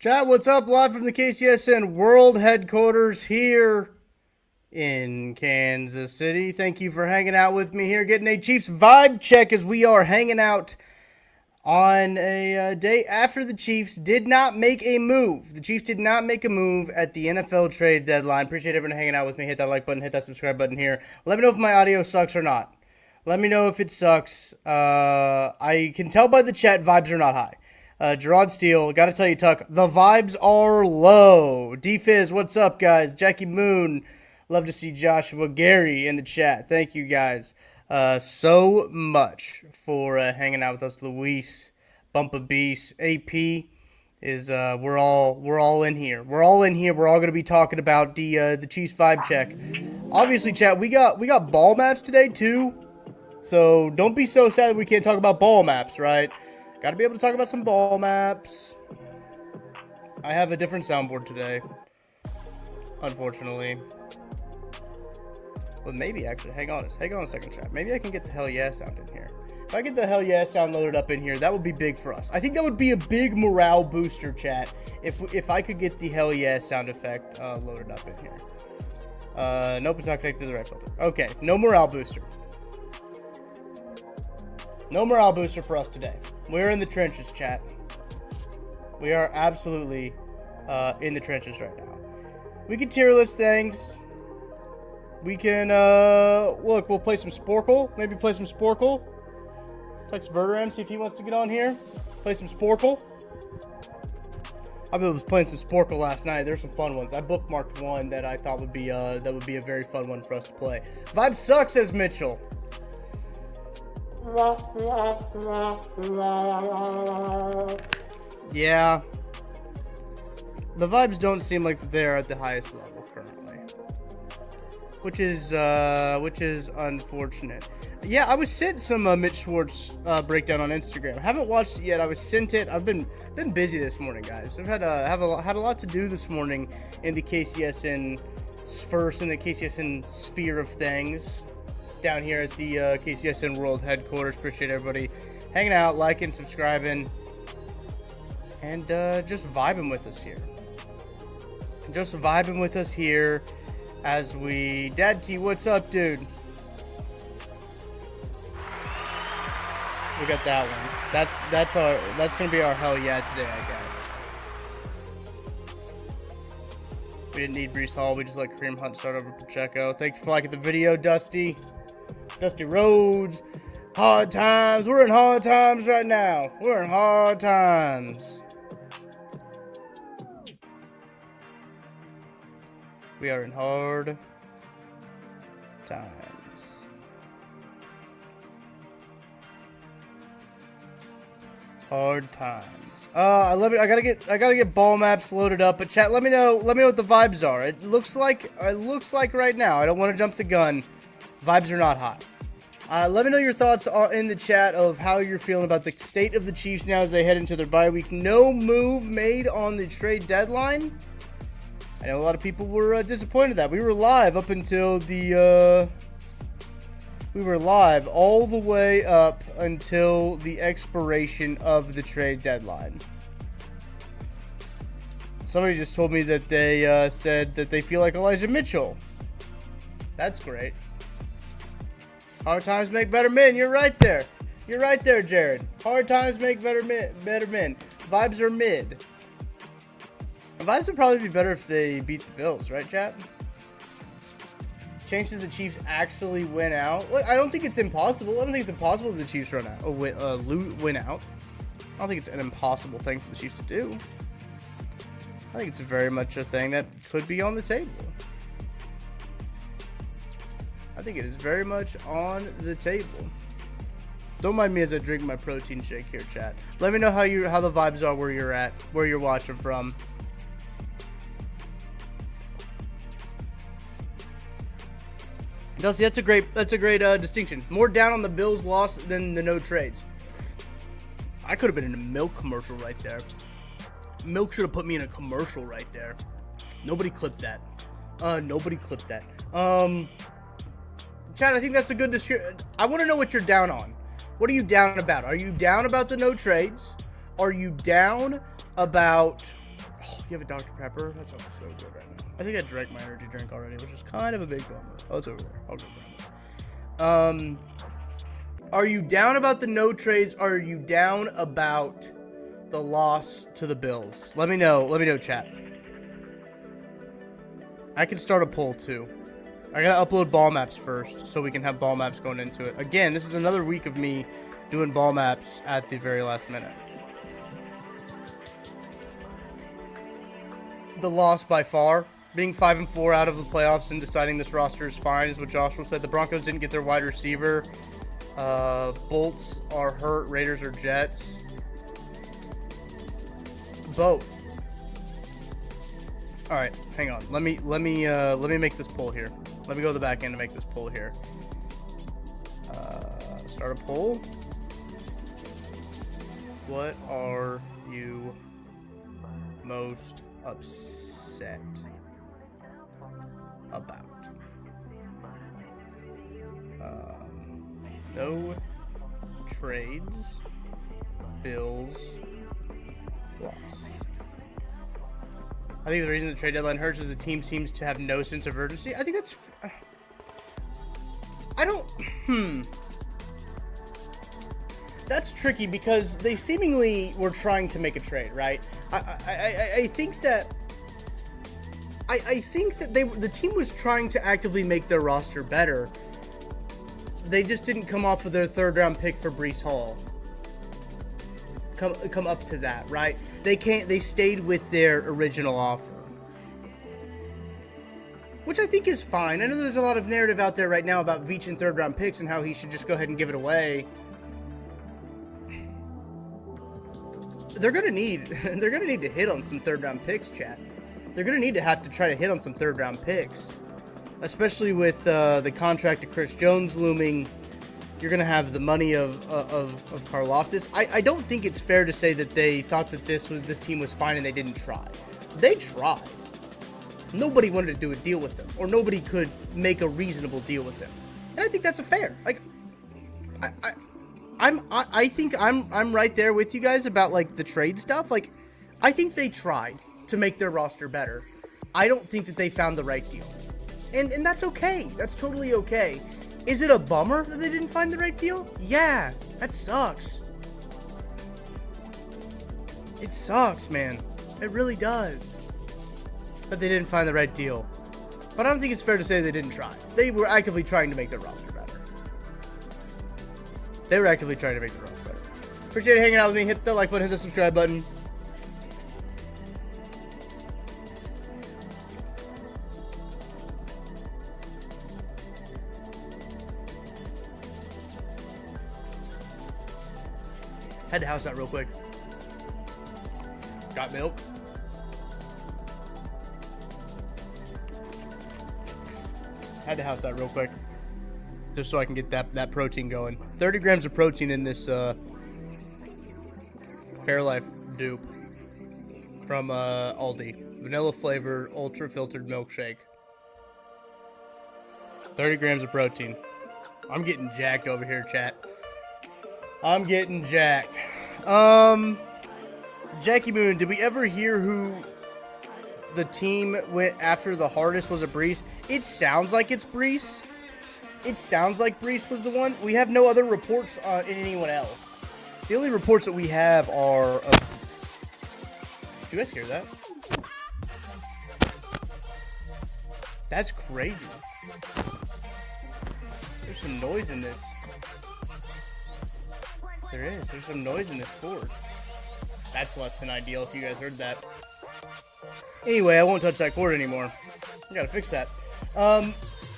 Chat, what's up? Live from the KCSN World Headquarters here in Kansas City. Thank you for hanging out with me here, getting a Chiefs vibe check as we are hanging out on a day after the Chiefs did not make a move. The Chiefs did not make a move at the NFL trade deadline. Appreciate everyone hanging out with me. Hit that like button, hit that subscribe button here. Let me know if my audio sucks or not. Let me know if it sucks. I can tell by the chat vibes are not high. Gerard Steele, gotta tell you, Tuck, the vibes are low. D-Fizz, what's up, guys? Jackie Moon, love to see Joshua Gary in the chat. Thank you, guys, so much for hanging out with us. Luis, Bumpa Beast, AP is we're all in here. We're all in here. We're all gonna be talking about the Chiefs vibe check. Obviously, chat, we got ball maps today too, so don't be so sad that we can't talk about ball maps, right? Got to be able to talk about some ball maps. I have a different soundboard today, unfortunately. But maybe, actually, hang on a second, chat. Maybe I can get the hell yeah sound in here. If I get the hell yeah sound loaded up in here, that would be big for us. I think that would be a big morale booster, chat, if I could get the hell yeah sound effect loaded up in here. Nope, it's not connected to the right filter. Okay, no morale booster. No morale booster for us today. We're in the trenches, chat. We are absolutely in the trenches right now. We can tier list things. We can, look, we'll play some Sporkle. Maybe play some Sporkle. Text Verteram, see if he wants to get on here. Play some Sporkle. I was playing some Sporkle last night. There's some fun ones. I bookmarked one that I thought would be a very fun one for us to play. Vibe sucks, says Mitchell. Yeah. The vibes don't seem like they're at the highest level currently. Which is unfortunate. Yeah, I was sent some Mitch Schwartz breakdown on Instagram. I haven't watched it yet. I was sent it. I've been busy this morning, guys. I've had a lot to do this morning in the KCSN sphere of things. Down here at the KCSN World Headquarters. Appreciate everybody hanging out, liking, subscribing, and just vibing with us here. Just vibing with us here as we... Dad T, what's up, dude? We got that one. That's gonna be our hell yeah today, I guess. We didn't need Breece Hall. We just let Kareem Hunt start over Pacheco. Thank you for liking the video, Dusty. Dusty Rhodes. Hard times. We're in hard times right now. We're in hard times. We are in hard times. Hard times. I gotta get ball maps loaded up. But chat, let me know what the vibes are. It looks like right now. I don't want to jump the gun. Vibes are not hot. Let me know your thoughts in the chat of how you're feeling about the state of the Chiefs now as they head into their bye week. No move made on the trade deadline. I know a lot of people were disappointed that we were live up until the we were live all the way up until the expiration of the trade deadline. Somebody just told me that they said that they feel like Elijah Mitchell. That's great. Hard times make better men. You're right there. You're right there, Jared. Hard times make better men. Vibes are mid. Vibes would probably be better if they beat the Bills, right, chat? Chances the Chiefs actually win out. Look, I don't think it's impossible. I don't think it's impossible that the Chiefs win out. I don't think it's an impossible thing for the Chiefs to do. I think it's very much a thing that could be on the table. I think it is very much on the table. Don't mind me as I drink my protein shake here, chat. Let me know how the vibes are where you're at, where you're watching from. Dusty, that's a great distinction. More down on the Bills' loss than the no trades. I could have been in a milk commercial right there. Milk should have put me in a commercial right there. Nobody clipped that. Nobody clipped that. Chad, I think that's a good description. I want to know what you're down on. What are you down about? Are you down about the no trades? Are you down about Oh, you have a Dr. Pepper? That sounds so good right now. I think I drank my energy drink already, which is kind of a big bummer. Oh, it's over there. I'll go grab it. Are you down about the no trades? Are you down about the loss to the Bills? Let me know. Let me know, chat. I can start a poll, too. I gotta upload ball maps first, so we can have ball maps going into it. Again, this is another week of me doing ball maps at the very last minute. The loss by far, being 5-4 out of the playoffs and deciding this roster is fine, is what Joshua said. The Broncos didn't get their wide receiver. Bolts are hurt. Raiders are Jets. Both. All right, hang on. Let me make this poll here. Let me go to the back end to make this poll here. Start a poll. What are you most upset about? No trades. Bills loss. I think the reason the trade deadline hurts is the team seems to have no sense of urgency. I think that's... I don't... That's tricky because they seemingly were trying to make a trade, right? I think that... I think that the team was trying to actively make their roster better. They just didn't come off of their third-round pick for Breece Hall. Come up to that, right? They stayed with their original offer, which I think is fine. I know there's a lot of narrative out there right now about Veach and third-round picks and how he should just go ahead and give it away. They're gonna need to hit on some third-round picks, chat. They're gonna need to have to try to hit on some third-round picks, especially with the contract of Chris Jones looming. You're going to have the money of Karlaftis. I don't think it's fair to say that they thought that this team was fine and they didn't try. They tried. Nobody wanted to do a deal with them, or nobody could make a reasonable deal with them. And I think that's fair. Like, I think I'm right there with you guys about like the trade stuff. Like, I think they tried to make their roster better. I don't think that they found the right deal. And that's okay. That's totally okay. Is it a bummer that they didn't find the right deal? Yeah, that sucks. It sucks, man. It really does. But they didn't find the right deal. But I don't think it's fair to say they didn't try. They were actively trying to make their roster better. They were actively trying to make their roster better. Appreciate you hanging out with me. Hit the like button, hit the subscribe button. Had to house that real quick. Got milk. Had to house that real quick. Just so I can get that protein going. 30 grams of protein in this Fairlife dupe from Aldi. Vanilla flavor, ultra filtered milkshake. 30 grams of protein. I'm getting jacked over here, chat. I'm getting jacked. Jackie Moon, did we ever hear who the team went after the hardest? Was it Breece? It sounds like it's Breece. It sounds like Breece was the one. We have no other reports on anyone else. The only reports that we have are... Do you guys hear that? That's crazy. There's some noise in this. There is. There's some noise in this cord. That's less than ideal if you guys heard that. Anyway, I won't touch that cord anymore. I gotta fix that.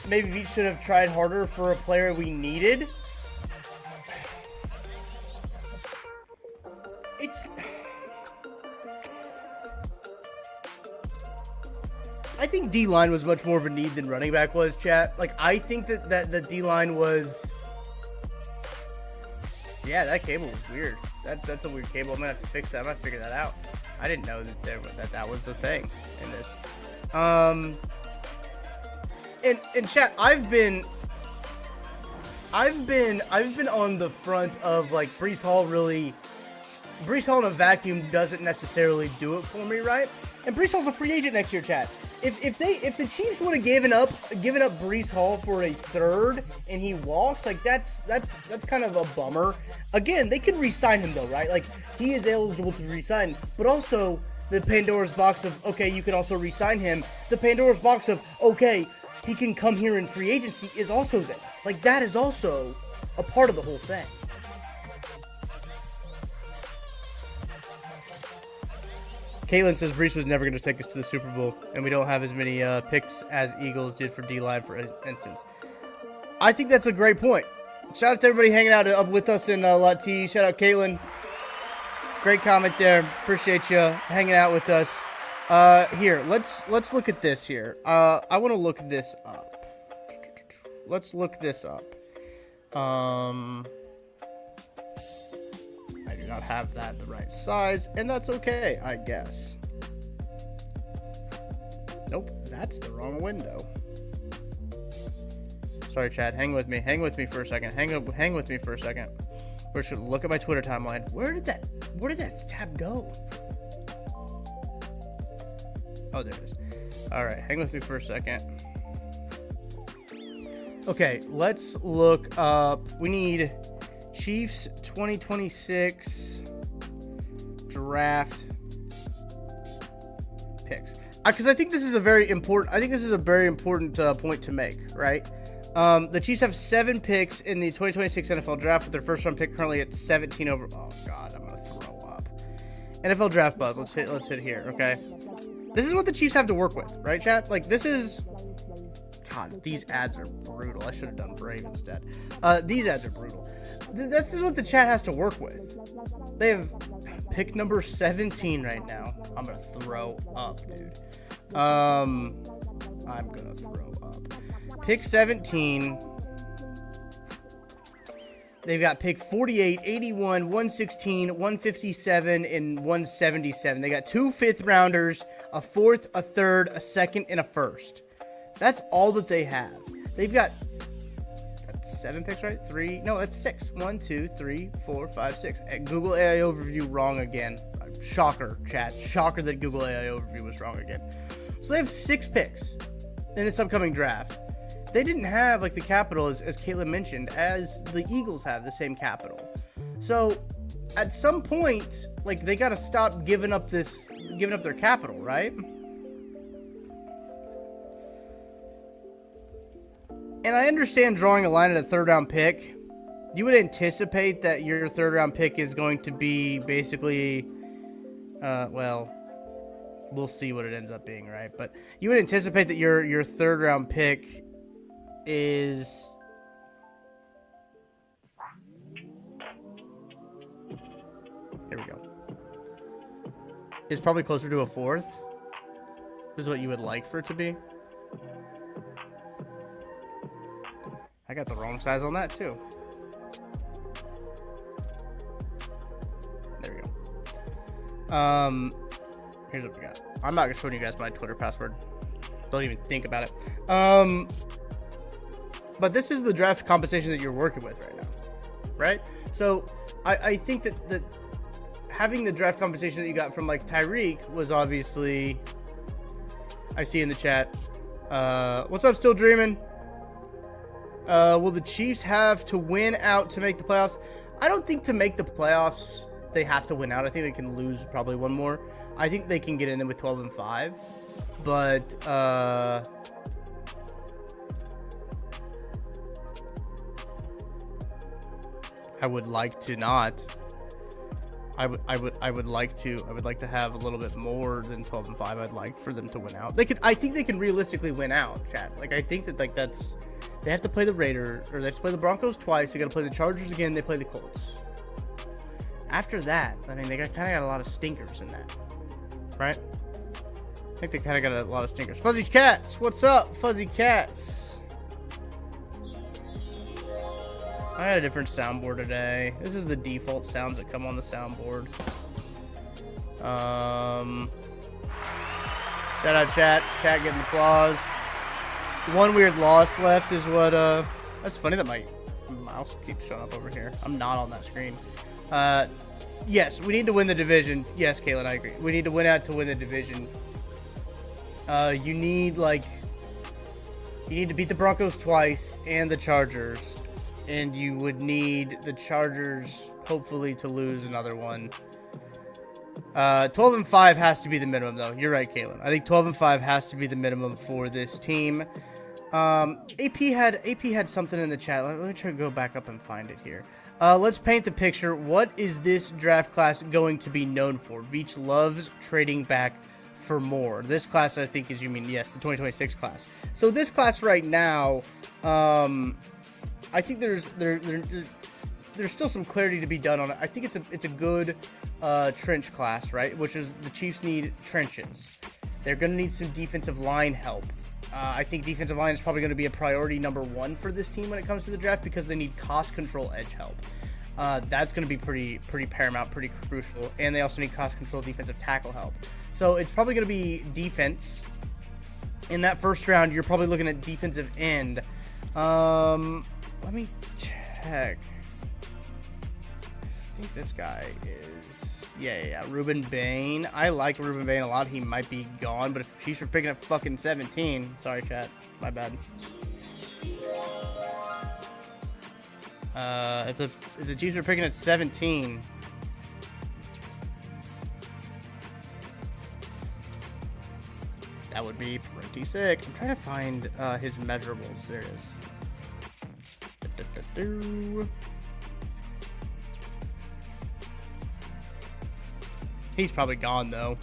Maybe Veach should have tried harder for a player we needed. I think D-line was much more of a need than running back was, chat. Like, I think that the D-line was... Yeah, that cable was weird. That's a weird cable. I'm gonna have to fix that. I'm gonna figure that out. I didn't know that was a thing in this. And chat, I've been on the front of like Breece Hall really Breece Hall in a vacuum doesn't necessarily do it for me, right? And Breece Hall's a free agent next year, chat. If the Chiefs would have given up Breece Hall for a third and he walks, like that's kind of a bummer. Again, they could re-sign him though, right? Like he is eligible to re-sign, but also the Pandora's box of okay, you can also re-sign him. The Pandora's box of okay, he can come here in free agency is also there. Like that is also a part of the whole thing. Caitlin says Breece was never going to take us to the Super Bowl, and we don't have as many picks as Eagles did for D-line, for instance. I think that's a great point. Shout out to everybody hanging out up with us in Lati. Shout out Caitlin. Great comment there. Appreciate you hanging out with us. Here, let's look at this here. I want to look this up. Let's look this up. I do not have that the right size, and that's okay, I guess. Nope, that's the wrong window. Sorry, Chad. Hang with me. Hang with me for a second. Hang with me for a second. We should look at my Twitter timeline. Where did that tab go? Oh, there it is. All right, hang with me for a second. Okay, let's look up. We need Chiefs 2026 draft picks. Because I think this is a very important. Point to make, right? The Chiefs have 7 picks in the 2026 NFL draft with their first round pick currently at 17 over. Oh God, I'm gonna throw up. NFL draft buzz. Let's hit here. Okay, this is what the Chiefs have to work with, right, chat? Like this is. God, these ads are brutal. I should have done Brave instead. These ads are brutal. This is what the chat has to work with. They have pick number 17 right now. I'm gonna throw up, dude. I'm gonna throw up. Pick 17. They've got pick 48, 81, 116, 157, and 177. They got 2 fifth-rounders, a fourth, a third, a second, and a first. That's all that they have. They've got 7 picks, right? 3. No, that's 6. 1, 2, 3, 4, 5, 6. Google AI overview wrong again. Shocker, chat. Shocker that Google AI overview was wrong again. So they have 6 picks in this upcoming draft. They didn't have like the capital, as Caitlin mentioned, as the Eagles have the same capital. So at some point, like they got to stop giving up their capital, right? And I understand drawing a line at a 3rd round pick. You would anticipate that your 3rd round pick is going to be basically, well, we'll see what it ends up being, right? But you would anticipate that your 3rd round pick is here we go. Is probably closer to a 4th. Is what you would like for it to be. I got the wrong size on that too. There we go. Here's what we got. I'm not showing you guys my Twitter password. Don't even think about it. But this is the draft compensation that you're working with right now, right? So I think that having the draft compensation that you got from like Tyreek was obviously. I see in the chat. What's up, Still Dreaming? Will the Chiefs have to win out to make the playoffs? I don't think to make the playoffs they have to win out. I think they can lose probably one more. I think they can get in there with 12-5, but I would like to not. I would like to have a little bit more than 12-5. I'd like for them to win out. I think they can realistically win out, chat. Like I think that like that's. They have to play the Raiders, or they have to play the Broncos twice. They got to play the Chargers again. They play the Colts. After that, I mean, they kind of got a lot of stinkers in that, right? I think they kind of got a lot of stinkers. Fuzzy Cats, what's up, Fuzzy Cats? I had a different soundboard today. This is the default sounds that come on the soundboard. Shout out chat. Chat getting applause. One weird loss left is what, that's funny that my mouse keeps showing up over here. I'm not on that screen. Yes, we need to win the division. Yes, Caitlin, I agree. We need to win out to win the division. You need to beat the Broncos twice and the Chargers, and you would need the Chargers hopefully to lose another one. 12-5 has to be the minimum, though. You're right, Caitlin. I think 12-5 has to be the minimum for this team. AP had something in the chat. Let me try to go back up and find it here. Let's paint the picture. What is this draft class going to be known for? Veach loves trading back for more. This class, I think, yes, the 2026 class. So this class right now, I think there's still some clarity to be done on it. I think it's a good trench class, right? Which is the Chiefs need trenches. They're going to need some defensive line help. I think defensive line is probably going to be a priority number one for this team when it comes to the draft because they need cost control edge help. That's going to be pretty paramount, pretty crucial. And they also need cost control defensive tackle help. So it's probably going to be defense. In that first round, you're probably looking at defensive end. Let me check. I think this guy is... Yeah, Ruben Bain. I like Ruben Bain a lot. He might be gone, but if Chiefs are picking up fucking 17... Sorry, chat. My bad. If the Chiefs are picking at 17... That would be pretty sick. I'm trying to find his measurables. There it is. He's probably gone, though.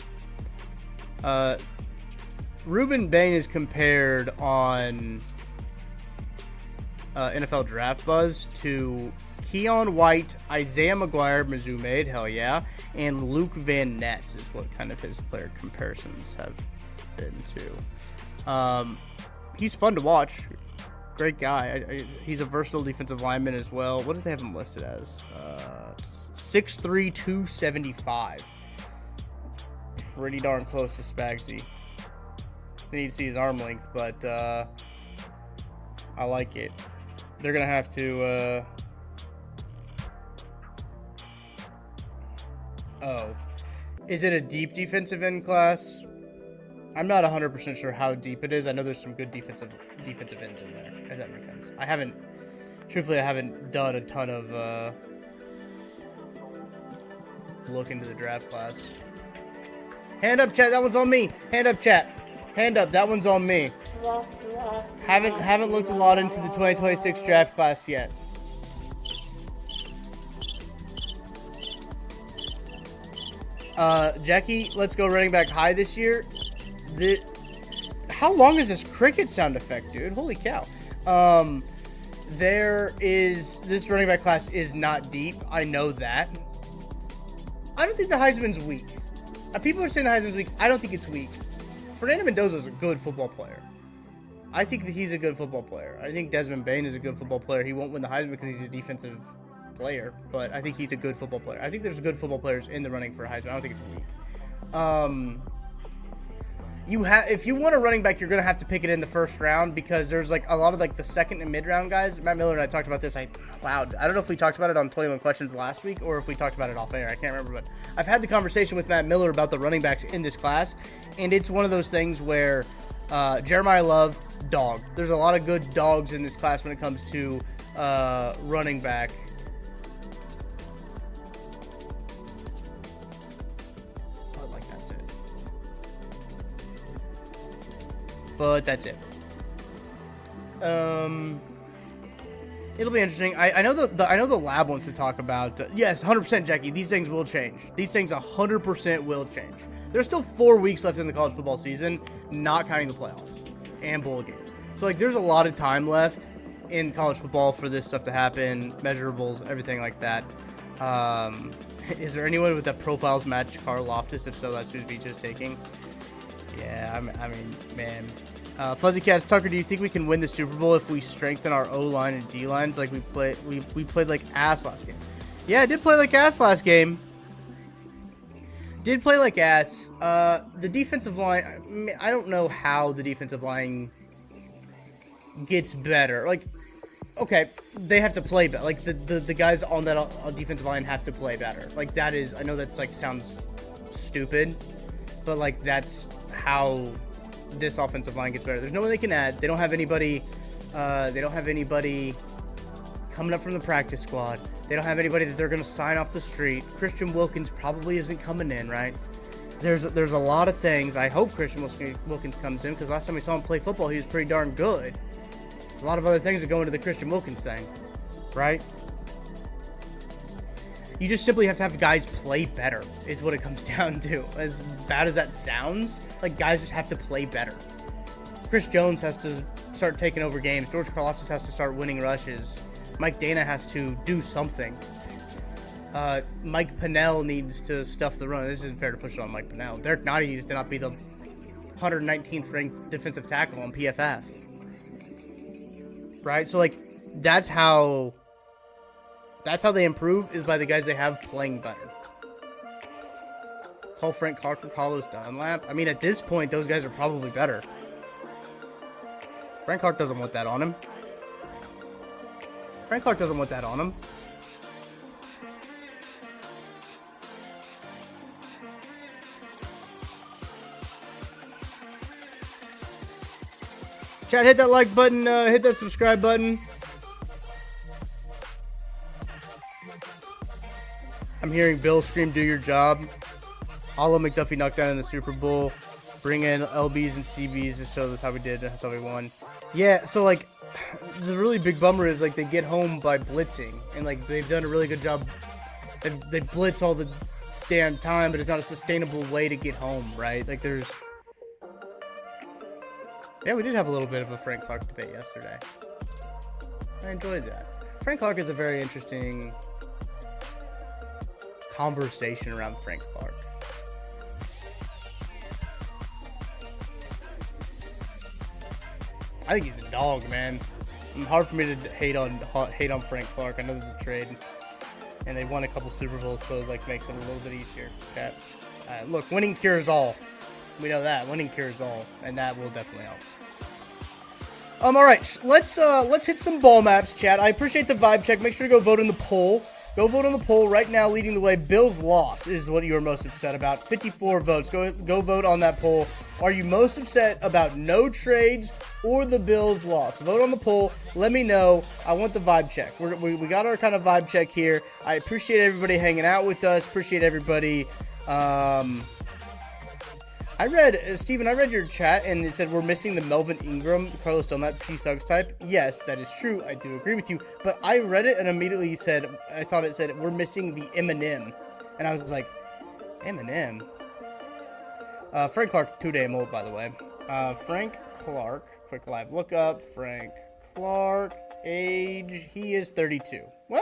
Ruben Bain is compared on NFL Draft Buzz to Keon White, Isaiah McGuire, Mizzou made, hell yeah, and Luke Van Ness is what kind of his player comparisons have been to. He's fun to watch. Great guy. He's a versatile defensive lineman as well. What did they have him listed as? 6'3", 275. Pretty darn close to Spagsy. They need to see his arm length, but I like it. They're going to have to... Oh. Is it a deep defensive end class? I'm not 100% sure how deep it is. I know there's some good defensive ends in there, if that makes sense. Truthfully, I haven't done a ton of look into the draft class. Hand up, chat. That one's on me. Hand up, chat. Hand up. That one's on me. Haven't looked a lot into the 2026 draft class yet. Jackie, let's go running back high this year. How long is this cricket sound effect, dude? Holy cow. This running back class is not deep. I know that. I don't think the Heisman's weak. People are saying the Heisman's weak. I don't think it's weak. Fernando Mendoza is a good football player. I think that he's a good football player. I think Desmond Bain is a good football player. He won't win the Heisman because he's a defensive player, but I think he's a good football player. I think there's good football players in the running for Heisman. I don't think it's weak. If you want a running back, you're gonna have to pick it in the first round because there's like a lot of like the second and mid round guys. Matt Miller and I talked about this. I don't know if we talked about it on 21 Questions last week or if we talked about it off air. I can't remember, but I've had the conversation with Matt Miller about the running backs in this class, and it's one of those things where Jeremiah Love, dog. There's a lot of good dogs in this class when it comes to running back. But that's it. It'll be interesting. I know the lab wants to talk about. Yes, 100%, Jackie. These things will change. These things 100% will change. There's still 4 weeks left in the college football season, not counting the playoffs and bowl games. So like, there's a lot of time left in college football for this stuff to happen. Measurables, everything like that. Is there anyone with that profiles match Carl Loftus? If so, that's who Veach is taking. Yeah, I mean, man. Fuzzy Cats, Tucker, do you think we can win the Super Bowl if we strengthen our O-line and D-lines like we played like ass last game? Yeah, I did play like ass last game. Did play like ass. The defensive line, I don't know how the defensive line gets better. Like, okay, they have to play better. Like, the guys on that defensive line have to play better. Like, that is, I know that's, like, sounds stupid, but, like, that's how this offensive line gets better. There's no one they can add. They don't have anybody coming up from the practice squad. They don't have anybody that they're going to sign off the street. Christian Wilkins probably isn't coming in, right? There's a lot of things. I hope Christian Wilkins comes in, because last time we saw him play football, he was pretty darn good. There's a lot of other things that go into the Christian Wilkins thing, right? You just simply have to have guys play better, is what it comes down to. As bad as that sounds, like, guys just have to play better. Chris Jones has to start taking over games. George Karlaftis has to start winning rushes. Mike Dana has to do something. Mike Pennell needs to stuff the run. This isn't fair to push it on Mike Pennell. Derek Nottie needs to not be the 119th ranked defensive tackle on PFF. Right? So, like, that's how they improve, is by the guys they have playing better. Call Frank Clark or Carlos Dunlap. I mean, at this point, those guys are probably better. Frank Clark doesn't want that on him. Frank Clark doesn't want that on him. Chat, hit that like button, hit that subscribe button. I'm hearing Bill scream, "Do your job." All of McDuffie knocked down in the Super Bowl. Bring in LBs and CBs to show us how we did. That's how we won. Yeah, so, like, the really big bummer is, like, they get home by blitzing. And, like, they've done a really good job. They blitz all the damn time, but it's not a sustainable way to get home, right? Like, there's... Yeah, we did have a little bit of a Frank Clark debate yesterday. I enjoyed that. Frank Clark is a very interesting conversation around Frank Clark. I think he's a dog, man. It's hard for me to hate on Frank Clark. I know there's a trade, and they won a couple Super Bowls, so it, like, makes it a little bit easier. Okay. Look, winning cures all. We know that winning cures all, and that will definitely help. All right, let's hit some ball maps, chat. I appreciate the vibe check. Make sure to go vote in the poll. Go vote on the poll right now. Leading the way, Bills loss is what you are most upset about. 54 votes. Go vote on that poll. Are you most upset about no trades or the Bills loss? Vote on the poll. Let me know. I want the vibe check. We got our kind of vibe check here. I appreciate everybody hanging out with us. Appreciate everybody. Steven, I read your chat, and it said we're missing the Melvin Ingram, Carlos Dunlap, P. Suggs type. Yes, that is true. I do agree with you. But I read it and immediately I thought it said we're missing the Eminem. And I was like, Eminem? Frank Clark, 2 damn old, by the way. Frank Clark, quick live look up. Frank Clark, age, he is 32. Well,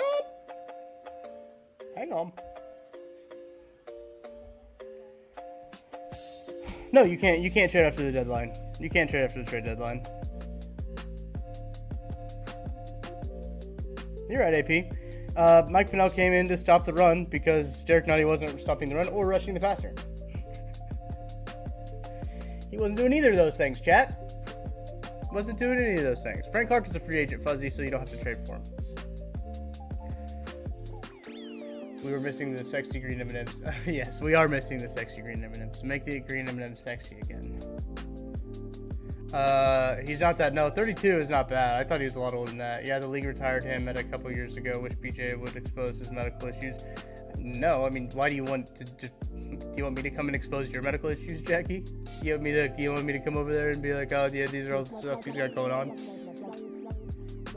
hang on. No, you can't. You can't trade after the deadline. You can't trade after the trade deadline. You're right, AP. Mike Pennell came in to stop the run because Derek Nottie wasn't stopping the run or rushing the passer. He wasn't doing either of those things, chat. Wasn't doing any of those things. Frank Clark is a free agent, Fuzzy, so you don't have to trade for him. We were missing the sexy green M&Ms. Yes, we are missing the sexy green M&Ms. Make the green M&Ms sexy again. He's not that. No, 32 is not bad. I thought he was a lot older than that. Yeah, the league retired him a couple years ago. Wish BJ would expose his medical issues. No, I mean, why do you want to? Do you want me to come and expose your medical issues, Jackie? You want me to come over there and be like, oh yeah, these are all the stuff he's got going on?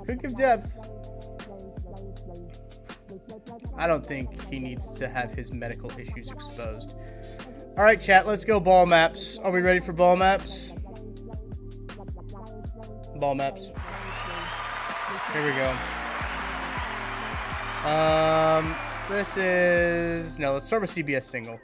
Could give depth. I don't think he needs to have his medical issues exposed. All right, chat, let's go ball maps. Are we ready for ball maps? Ball maps. Here we go. Let's start with CBS single.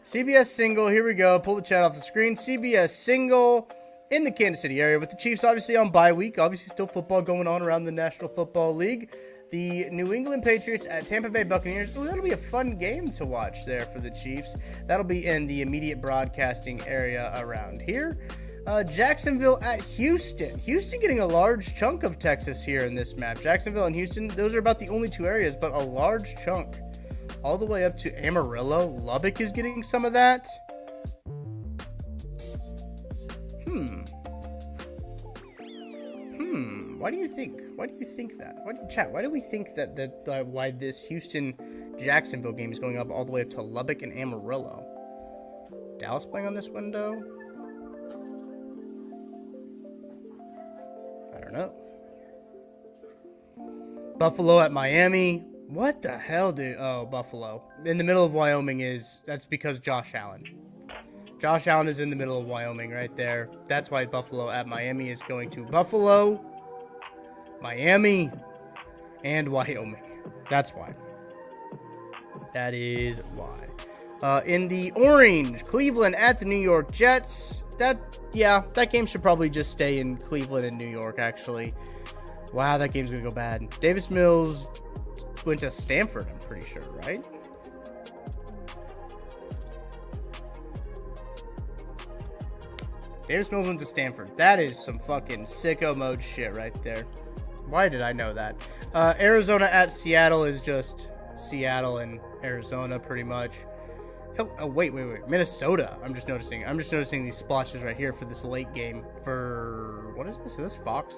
CBS single, here we go. Pull the chat off the screen. CBS single in the Kansas City area with the Chiefs obviously on bye week. Obviously still football going on around the National Football League. The New England Patriots at Tampa Bay Buccaneers. Ooh, that'll be a fun game to watch there for the Chiefs. That'll be in the immediate broadcasting area around here. Jacksonville at Houston. Houston getting a large chunk of Texas here in this map. Jacksonville and Houston, those are about the only two areas, but a large chunk. All the way up to Amarillo. Lubbock is getting some of that. Why do you think that? Why do we think that why this Houston-Jacksonville game is going up all the way up to Lubbock and Amarillo? Dallas playing on this window? I don't know. Buffalo at Miami. What the hell, dude? Oh, Buffalo. In the middle of Wyoming that's because Josh Allen. Josh Allen is in the middle of Wyoming right there. That's why Buffalo at Miami is going to Buffalo, Miami, and Wyoming. That's why. That is why. In the orange, Cleveland at the New York Jets. That game should probably just stay in Cleveland and New York, actually. Wow, that game's going to go bad. Davis Mills went to Stanford, I'm pretty sure, right? Davis Mills went to Stanford. That is some fucking sicko mode shit right there. Why did I know that? Arizona at Seattle is just Seattle and Arizona pretty much. Oh, wait. Minnesota. I'm just noticing these splotches right here for this late game. For what is this? Is this Fox?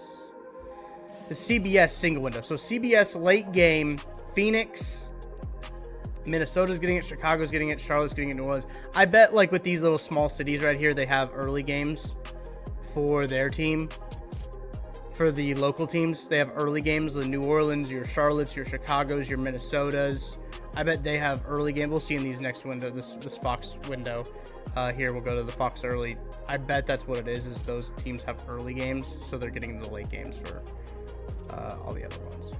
The CBS single window. So CBS late game. Phoenix, Minnesota's getting it. Chicago's getting it. Charlotte's getting it. New Orleans. I bet like with these little small cities right here, they have early games for their team. For the local teams, they have early games. The New Orleans, your Charlottes, your Chicagos, your Minnesotas. I bet they have early game. We'll see in these next window, this Fox window. Here we'll go to the Fox early. I bet that's what it is those teams have early games, so they're getting the late games for all the other ones.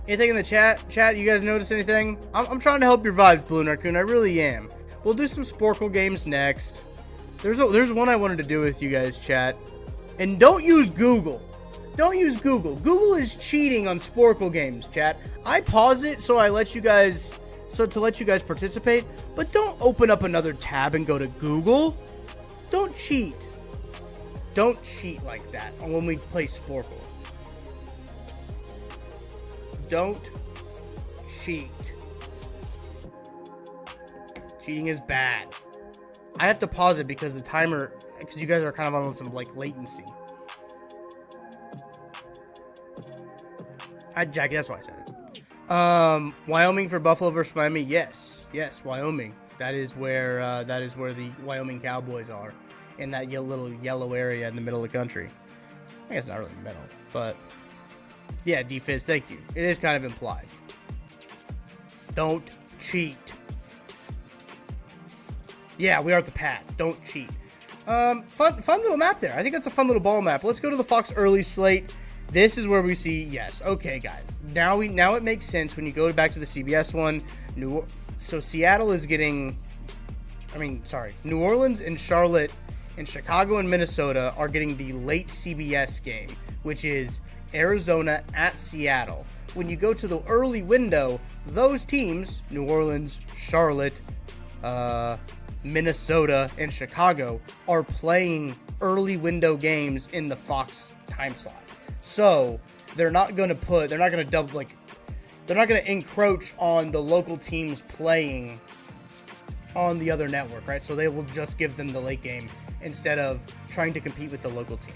Anything in the chat? You guys notice anything? I'm trying to help your vibes, Blue Narcoon. I really am. We'll do some Sporkle games next. There's one I wanted to do with you guys, chat. And don't use Google. Don't use Google. Google is cheating on Sporkle games, chat. I pause it to let you guys participate, but don't open up another tab and go to Google. Don't cheat. Don't cheat like that when we play Sporkle. Don't cheat. Cheating is bad. I have to pause it because the timer, because you guys are kind of on some like latency. Jackie, that's why I said it. Wyoming for Buffalo versus Miami. Yes, Wyoming. That is where the Wyoming Cowboys are, in that little yellow area in the middle of the country. I guess not really middle, but yeah, D-Fizz, thank you. It is kind of implied. Don't cheat. Yeah, we are the Pats. Don't cheat. Fun little map there. I think that's a fun little ball map. Let's go to the Fox early slate. This is where we see, yes. Okay, guys. Now it makes sense when you go back to the CBS one. So Seattle is getting, New Orleans and Charlotte and Chicago and Minnesota are getting the late CBS game, which is Arizona at Seattle. When you go to the early window, those teams, New Orleans, Charlotte, Minnesota, and Chicago, are playing early window games in the Fox time slot. So they're not going to encroach on the local teams playing on the other network, right? So they will just give them the late game instead of trying to compete with the local team.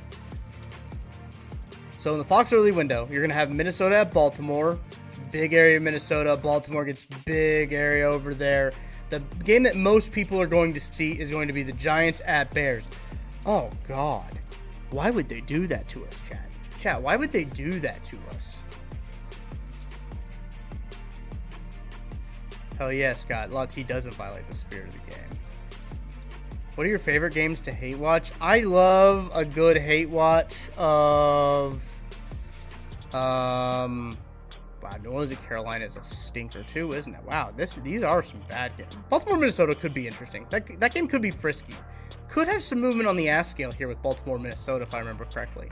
So in the Fox early window, you're going to have Minnesota at Baltimore. Big area of Minnesota. Baltimore gets big area over there. The game that most people are going to see is going to be the Giants at Bears. Oh, God. Why would they do that to us, chat? Chat, why would they do that to us? Hell yeah, Scott. Lati doesn't violate the spirit of the game. What are your favorite games to hate watch? I love a good hate watch of... Wow, New Orleans and Carolina is a stinker too, isn't it? Wow, these are some bad games. Baltimore, Minnesota could be interesting. That game could be frisky. Could have some movement on the ass scale here with Baltimore, Minnesota, if I remember correctly.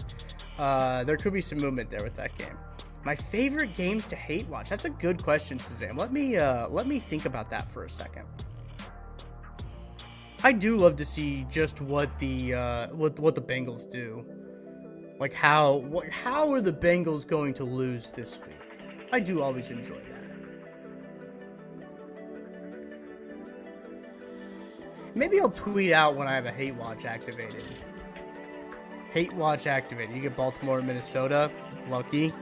There could be some movement there with that game. My favorite games to hate watch. That's a good question, Shazam. Let me think about that for a second. I do love to see just what the what the Bengals do. Like how are the Bengals going to lose this week? I do always enjoy that. Maybe I'll tweet out when I have a hate watch activated. Hate watch activated. You get Baltimore and Minnesota. Lucky.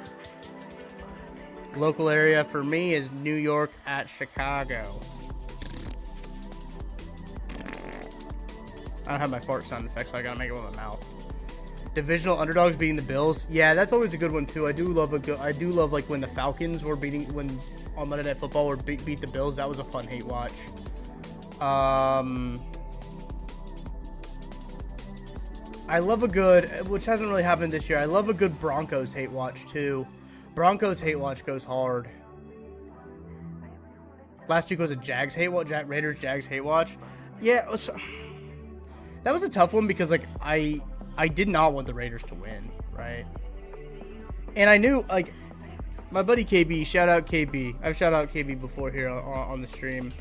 Local area for me is New York at Chicago. I don't have my fart sound effects, so I gotta make it with my mouth. Divisional underdogs beating the Bills. Yeah, that's always a good one too. I do love like when the Falcons were when on Monday Night Football were beat the Bills. That was a fun hate watch. I love a good, which hasn't really happened this year. I love a good Broncos hate watch too. Broncos hate watch goes hard. Last week was a Jags hate watch, Raiders Jags hate watch. Yeah, that was a tough one because like I did not want the Raiders to win, right? And I knew like my buddy KB, shout out KB. I've shout out KB before here on the stream.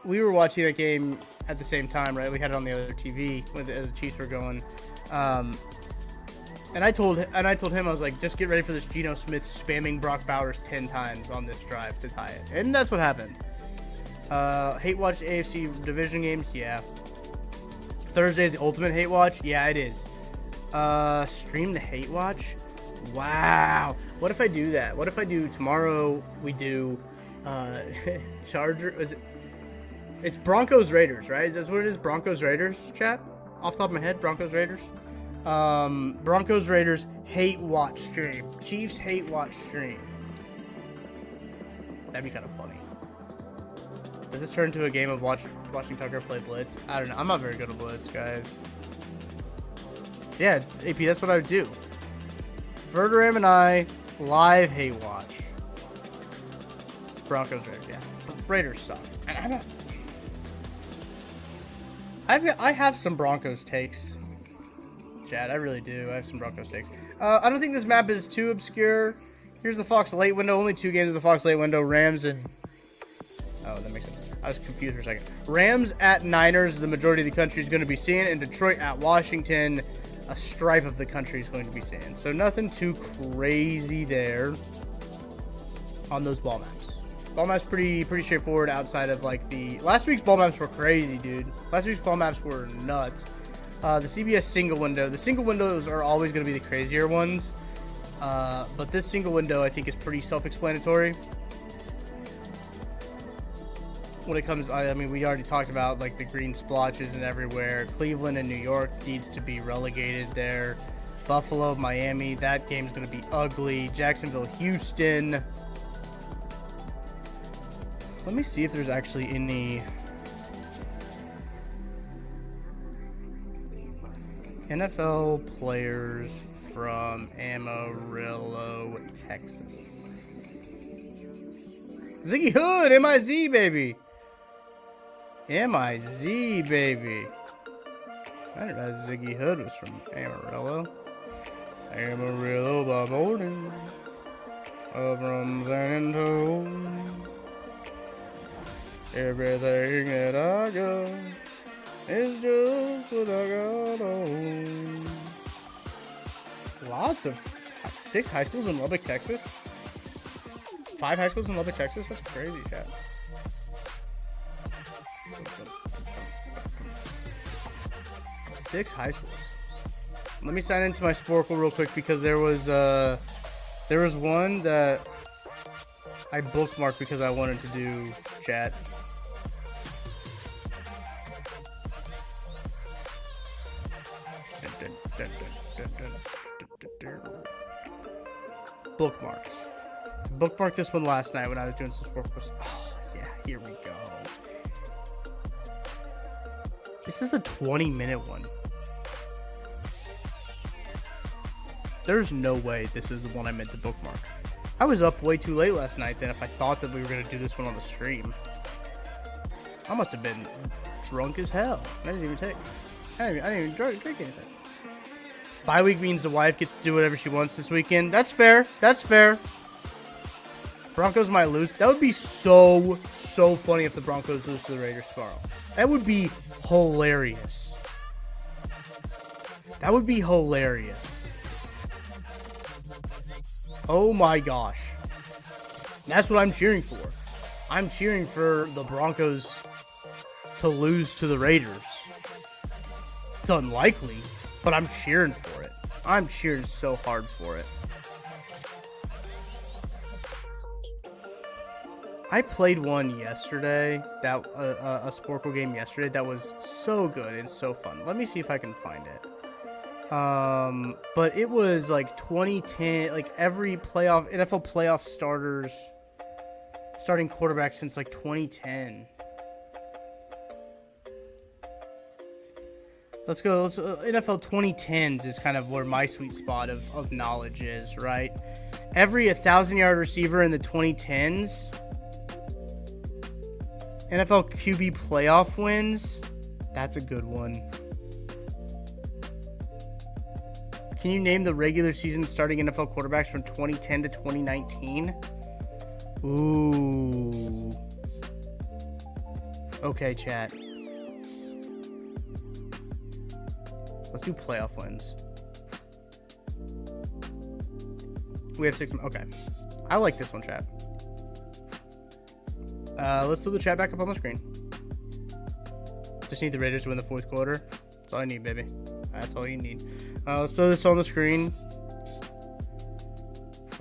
We were watching that game at the same time, right? We had it on the other TV as the Chiefs were going. And I told him, I was like, just get ready for this Geno Smith spamming Brock Bowers 10 times on this drive to tie it. And that's what happened. Hate watch AFC division games? Yeah. Thursday's the ultimate hate watch? Yeah, it is. Stream the hate watch? Wow. What if I do that? What if I do tomorrow we do it's Broncos Raiders, right? Is that what it is? Broncos Raiders, chat? Off the top of my head, Broncos Raiders. Broncos Raiders hate watch stream. Chiefs hate watch stream. That'd be kind of funny. Does this turn into a game of watching Tucker play Blitz? I don't know. I'm not very good at Blitz, guys. Yeah, AP, that's what I would do. Verderam and I live hate watch. Broncos Raiders, yeah. Raiders suck. I have some Broncos takes. Chad, I really do. I have some Broncos takes. I don't think this map is too obscure. Here's the Fox late window. Only 2 games of the Fox late window. Rams and... Oh, that makes sense. I was confused for a second. Rams at Niners. The majority of the country is going to be seeing. And Detroit at Washington. A stripe of the country is going to be seeing. So nothing too crazy there on those ball maps. Ball maps pretty straightforward outside of like the... Last week's ball maps were crazy, dude. Last week's ball maps were nuts. The CBS single window. The single windows are always going to be the crazier ones. But this single window, I think, is pretty self-explanatory. When it comes, I mean, we already talked about like the green splotches and everywhere. Cleveland and New York needs to be relegated there. Buffalo, Miami, that game's going to be ugly. Jacksonville, Houston. Let me see if there's actually any NFL players from Amarillo, Texas. Ziggy Hood, M-I-Z, baby. M-I-Z, baby. I didn't realize Ziggy Hood was from Amarillo. Amarillo by morning. From San Antonio. Everything that I got is just what I got on. Lots of 6 high schools in Lubbock, Texas. 5 high schools in Lubbock, Texas. That's crazy, chat. Six high schools. Let me sign into my Sporkle real quick because there was one that I bookmarked because I wanted to do chat. Bookmarks. Bookmarked this one last night when I was doing some Sporkle. Oh yeah, here we go. This is a 20-minute one. There's no way this is the one I meant to bookmark. I was up way too late last night then if I thought that we were going to do this one on the stream. I must have been drunk as hell. I didn't even drink anything. Bye week means the wife gets to do whatever she wants this weekend. That's fair. That's fair. Broncos might lose. That would be so funny if the Broncos lose to the Raiders tomorrow. That would be hilarious. That would be hilarious. Oh my gosh. That's what I'm cheering for. I'm cheering for the Broncos to lose to the Raiders. It's unlikely, but I'm cheering for it. I'm cheering so hard for it. I played one yesterday, that a Sporkle game yesterday that was so good and so fun. Let me see if I can find it. But it was like 2010, like every NFL playoff starting quarterback since like 2010. Let's go. NFL 2010s is kind of where my sweet spot of knowledge is, right? Every 1,000-yard receiver in the 2010s. NFL QB playoff wins. That's a good one. Can you name the regular season starting NFL quarterbacks from 2010 to 2019? Ooh. Okay, chat. Let's do playoff wins. We have 6. Okay. I like this one, chat. Let's throw the chat back up on the screen. Just need the Raiders to win the fourth quarter. That's all I need, baby. That's all you need. Let's throw this on the screen.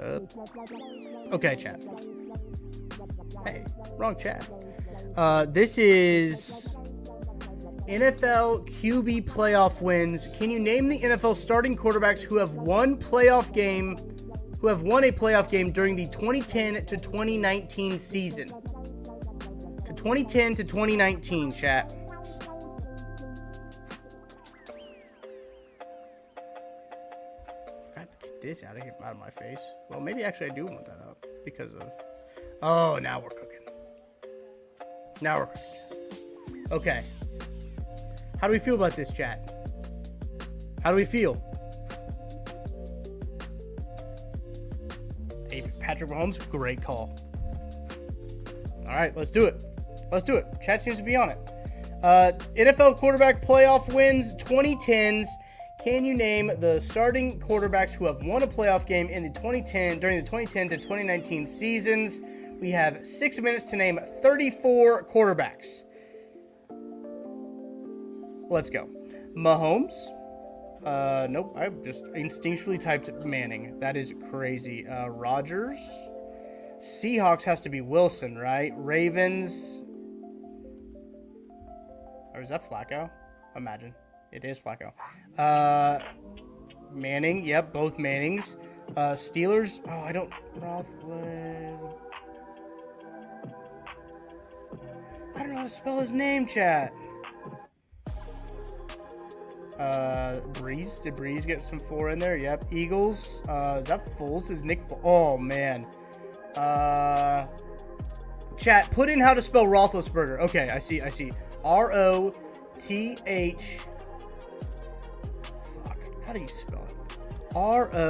Okay, chat. Hey, wrong chat. This is NFL QB playoff wins. Can you name the NFL starting quarterbacks who have won a playoff game during the 2010 to 2019 season? 2010 to 2019, chat. Gotta get this out of my face. Well, maybe actually I do want that up because of. Oh, now we're cooking. Now we're cooking. Okay. How do we feel about this, chat? How do we feel? Hey, Patrick Mahomes, great call. All right, let's do it. Let's do it. Chat seems to be on it. NFL quarterback playoff wins 2010s. Can you name the starting quarterbacks who have won a playoff game in the during the 2010 to 2019 seasons? We have 6 minutes to name 34 quarterbacks. Let's go. Mahomes. Nope. I just instinctually typed Manning. That is crazy. Rodgers. Seahawks has to be Wilson, right? Ravens. Or is that Flacco? Imagine. It is Flacco. Manning. Yep, both Mannings. Steelers. Oh, I don't. I don't know how to spell his name, chat. Breeze. Did Breeze get some 4 in there? Yep. Eagles. Is that Foles? Is Nick Foles? Oh, man. Chat, put in how to spell Roethlisberger. Okay, I see. Roth. Fuck. How do you spell it? Roth.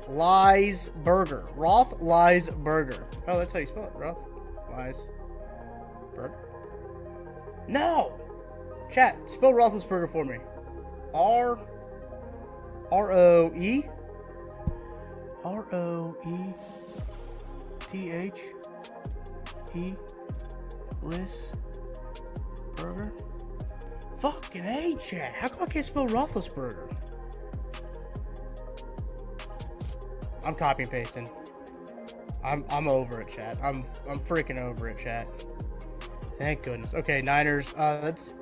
Lies Burger. Roth Lies Burger. Oh, that's how you spell it. Roth Lies Burger. No! Chat, spell Roethlisberger for me. R-O-E? R-O-E-T-H-E Liss Burger. Fucking A, chat. How come I can't spell Roethlisberger? I'm copy and pasting. I'm over it, chat. I'm freaking over it, chat. Thank goodness. Okay, Niners. That's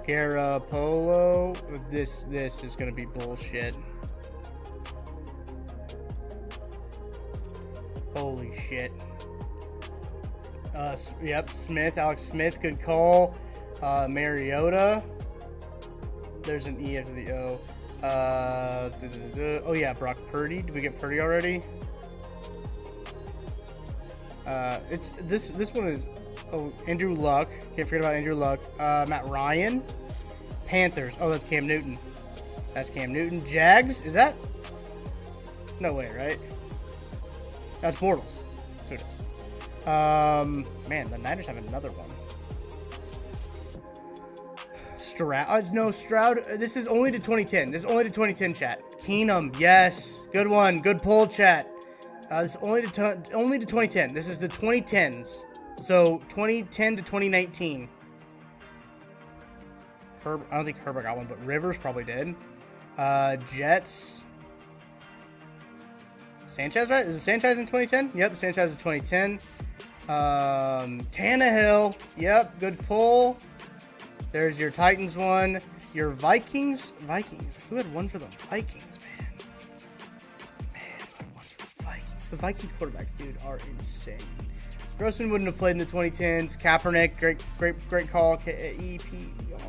Garoppolo. This is gonna be bullshit. Holy shit. Yep, Smith, Alex Smith, good call. Mariota. There's an E after the O. Oh yeah, Brock Purdy. Did we get Purdy already? It's this one is Andrew Luck. Can't forget about Andrew Luck. Matt Ryan. Panthers. Oh, that's Cam Newton. That's Cam Newton. Jags. Is that? No way, right? That's Bortles. That's who it is. Man, the Niners have another one. Stroud. No, Stroud. This is only to 2010. This is only to 2010, chat. Keenum. Yes. Good one. Good pull, chat. This is only to 2010. This is the 2010s. So 2010 to 2019. I don't think Herbert got one, but Rivers probably did. Jets. Sanchez, right? Is it Sanchez in 2010? Yep, Sanchez in 2010. Tannehill. Yep, good pull. There's your Titans one. Your Vikings. Who had one for the Vikings, man? Who had one for the Vikings? The Vikings quarterbacks, dude, are insane. Grossman wouldn't have played in the 2010s. Kaepernick, great call. K-E-P-E-R.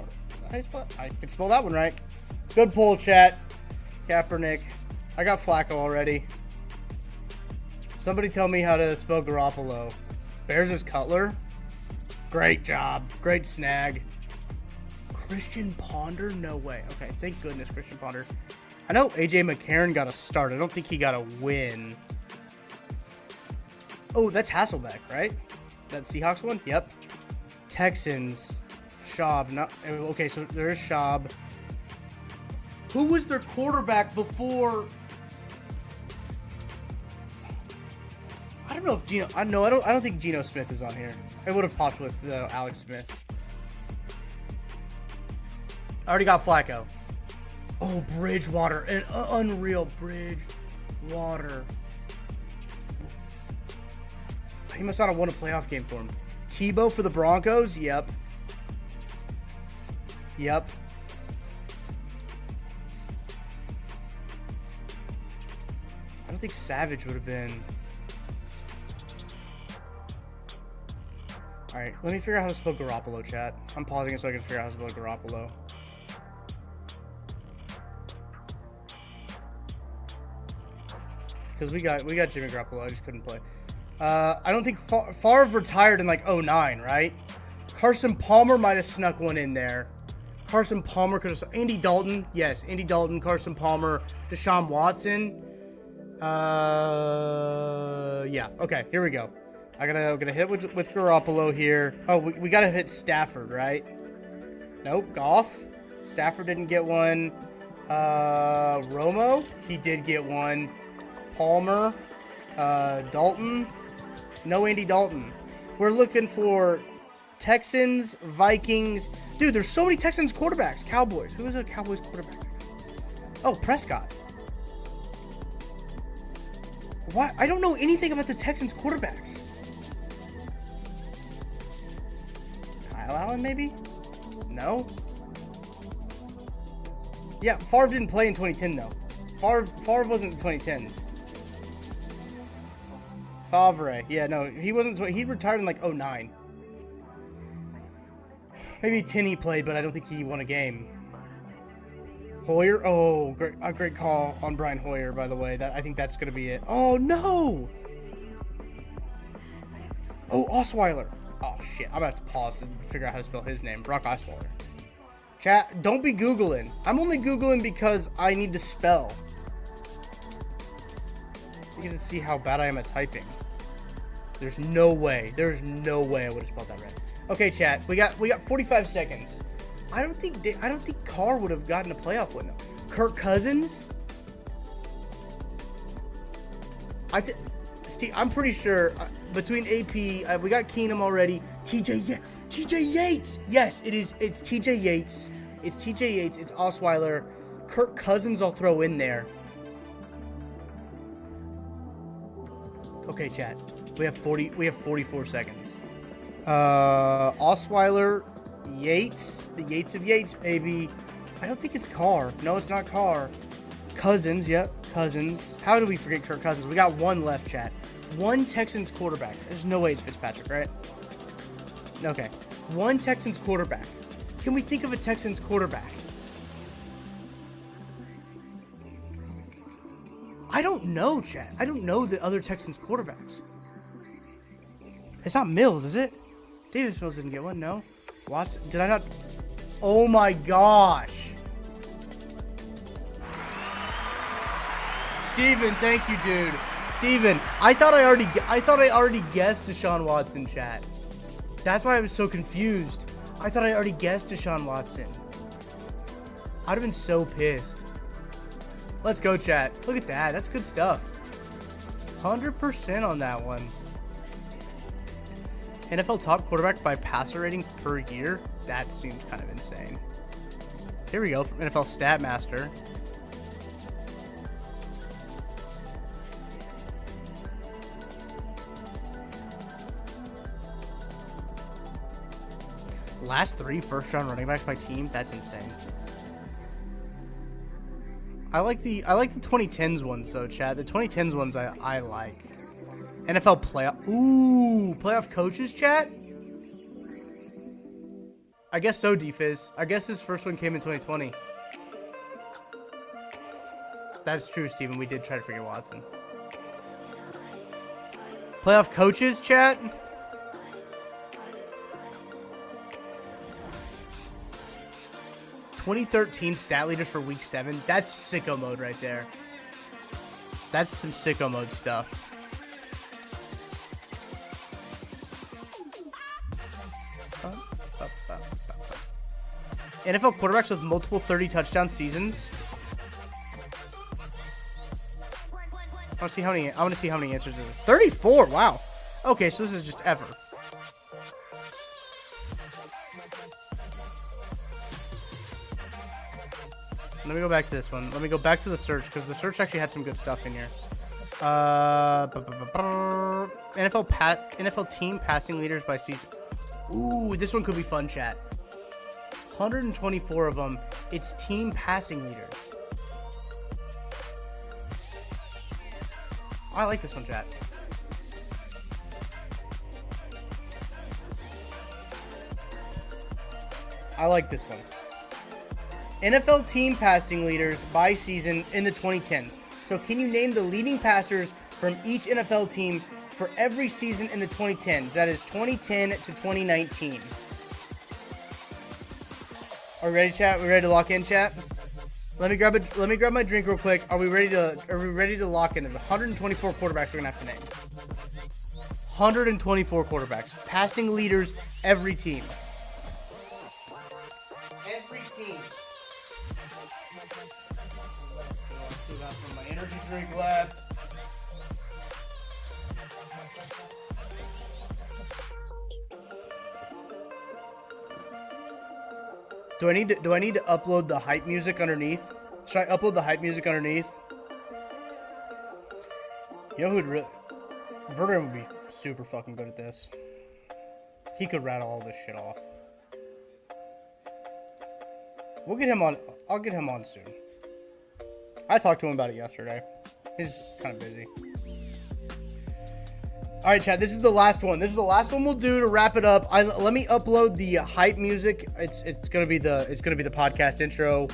I could spell that one right. Good pull, chat. Kaepernick. I got Flacco already. Somebody tell me how to spell Garoppolo. Bears is Cutler. Great job. Great snag. Christian Ponder? No way. Okay, thank goodness Christian Ponder. I know AJ McCarron got a start. I don't think he got a win. Oh, that's Hasselbeck, right? That Seahawks one? Yep. Texans. Schaub. Not, okay, so there's Schaub. Who was their quarterback before? I don't know if Geno. I don't think Geno Smith is on here. I would have popped with Alex Smith. I already got Flacco. Oh, Bridgewater. An unreal Bridgewater. He must not have won a playoff game for him. Tebow for the Broncos? Yep. I don't think Savage would have been. Alright, let me figure out how to spell Garoppolo, chat. I'm pausing it so I can figure out how to spell Garoppolo. Because we got Jimmy Garoppolo, I just couldn't play. I don't think Favre retired in like 09, right? Carson Palmer might have snuck one in there. Carson Palmer could have. Andy Dalton, yes, Andy Dalton, Carson Palmer, Deshaun Watson. Yeah. Okay, here we go. I'm gonna hit with Garoppolo here. Oh, we gotta hit Stafford, right? Nope. Goff. Stafford didn't get one. Romo, he did get one. Palmer. Dalton. No Andy Dalton. We're looking for Texans, Vikings. Dude, there's so many Texans quarterbacks. Cowboys. Who is a Cowboys quarterback? Oh, Prescott. What? I don't know anything about the Texans quarterbacks. Kyle Allen, maybe? No? Yeah, Favre didn't play in 2010, though. Favre wasn't the 2010s. Favre. Yeah, no, he wasn't. He retired in like 09. Maybe Tinney played, but I don't think he won a game. Hoyer. Oh, a great call on Brian Hoyer, by the way. I think that's going to be it. Oh, no. Oh, Osweiler. Oh, shit. I'm going to have to pause and figure out how to spell his name. Brock Osweiler. Chat, don't be Googling. I'm only Googling because I need to spell. You get to see how bad I am at typing. There's no way I would have spelled that right. Okay, chat. We got 45 seconds. I don't think Carr would have gotten a playoff win though. Kirk Cousins. Steve, I'm pretty sure between AP, we got Keenum already. TJ Yates. Yes, it is. It's TJ Yates. It's Osweiler. Kirk Cousins I'll throw in there. Okay, chat. We have 44 seconds. Osweiler, Yates, the Yates of Yates, baby. I don't think it's Carr. No, it's not Carr. Cousins, yep, Cousins. How do we forget Kirk Cousins? We got one left, chat. One Texans quarterback. There's no way it's Fitzpatrick, right? Okay. One Texans quarterback. Can we think of a Texans quarterback? I don't know, chat. I don't know the other Texans quarterbacks. It's not Mills, is it? Davis Mills didn't get one, no. Watson, did I not? Oh my gosh. Steven, thank you, dude. Steven, I thought I already guessed Deshaun Watson, chat. That's why I was so confused. I thought I already guessed Deshaun Watson. I'd have been so pissed. Let's go, chat. Look at that. That's good stuff. 100% on that one. NFL top quarterback by passer rating per year? That seems kind of insane. Here we go from NFL Statmaster. Last 3 first-round running backs by team? That's insane. I like the 2010s ones though, chat. The 2010s ones I like. NFL playoff. Ooh, playoff coaches, chat. I guess so, D-Fizz. I guess his first one came in 2020. That's true, Steven. We did try to figure Watson. Playoff coaches, chat. (2013) stat leaders for week 7. That's sicko mode right there. That's some sicko mode stuff. NFL quarterbacks with multiple 30 touchdown seasons. I want to see how many answers there are. 34. Wow. Okay, so this is just ever. Let me go back to this one. Let me go back to the search because the search actually had some good stuff in here. NFL team passing leaders by season. Ooh, this one could be fun, chat. 124 of them. It's team passing leaders. Oh, I like this one, chat. I like this one. NFL team passing leaders by season in the 2010s. So can you name the leading passers from each NFL team for every season in the 2010s? That is 2010 to 2019. Are we ready, chat? We ready to lock in, chat? Let me grab my drink real quick. Are we ready to lock in? There's 124 quarterbacks we're gonna have to name. 124 quarterbacks. Passing leaders, every team. Every team. Still got some of my energy drink left. Do I need to upload the hype music underneath? Should I upload the hype music underneath? You know who'd really... Verderam would be super fucking good at this. He could rattle all this shit off. We'll get him on... I'll get him on soon. I talked to him about it yesterday. He's kind of busy. Alright, chat, this is the last one. This is the last one we'll do to wrap it up. Let me upload the hype music. It's gonna be the podcast intro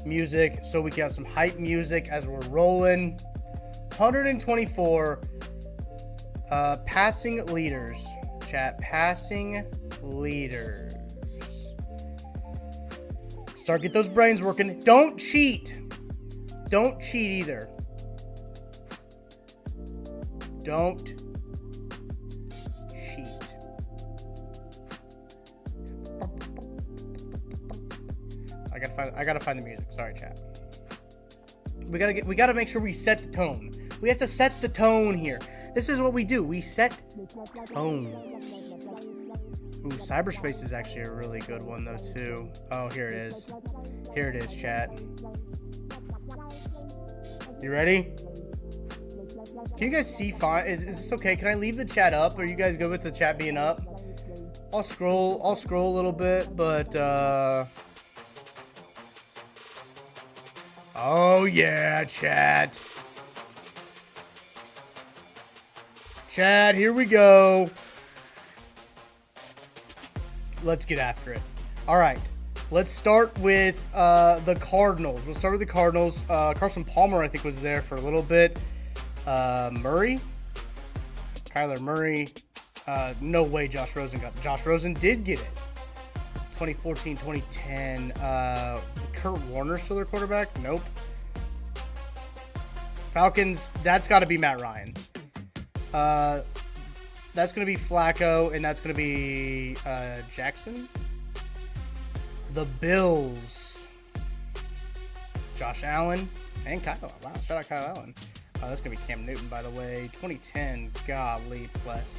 music, so we can have some hype music as we're rolling. 124 passing leaders. Chat, passing leaders. Start get those brains working. Don't cheat. Don't cheat either. Don't cheat. I gotta find the music. Sorry, chat. We gotta make sure we set the tone. We have to set the tone here. This is what we do. We set tone. Ooh, cyberspace is actually a really good one though too. Oh, here it is. Here it is, chat. You ready? Can you guys see fine? Is this okay? Can I leave the chat up? Are you guys good with the chat being up? I'll scroll a little bit, but oh yeah, chat. Chat, here we go. Let's get after it. All right. Let's start with the Cardinals. We'll start with the Cardinals. Carson Palmer, I think, was there for a little bit. Murray. Kyler Murray. No way Josh Rosen got it. Josh Rosen did get it. 2014, 2010. Kurt Warner still their quarterback? Nope. Falcons, that's got to be Matt Ryan. That's going to be Flacco, and that's going to be Jackson. The Bills, Josh Allen, and Kyle. Wow, shout out Kyle Allen. That's going to be Cam Newton, by the way. 2010, golly bless.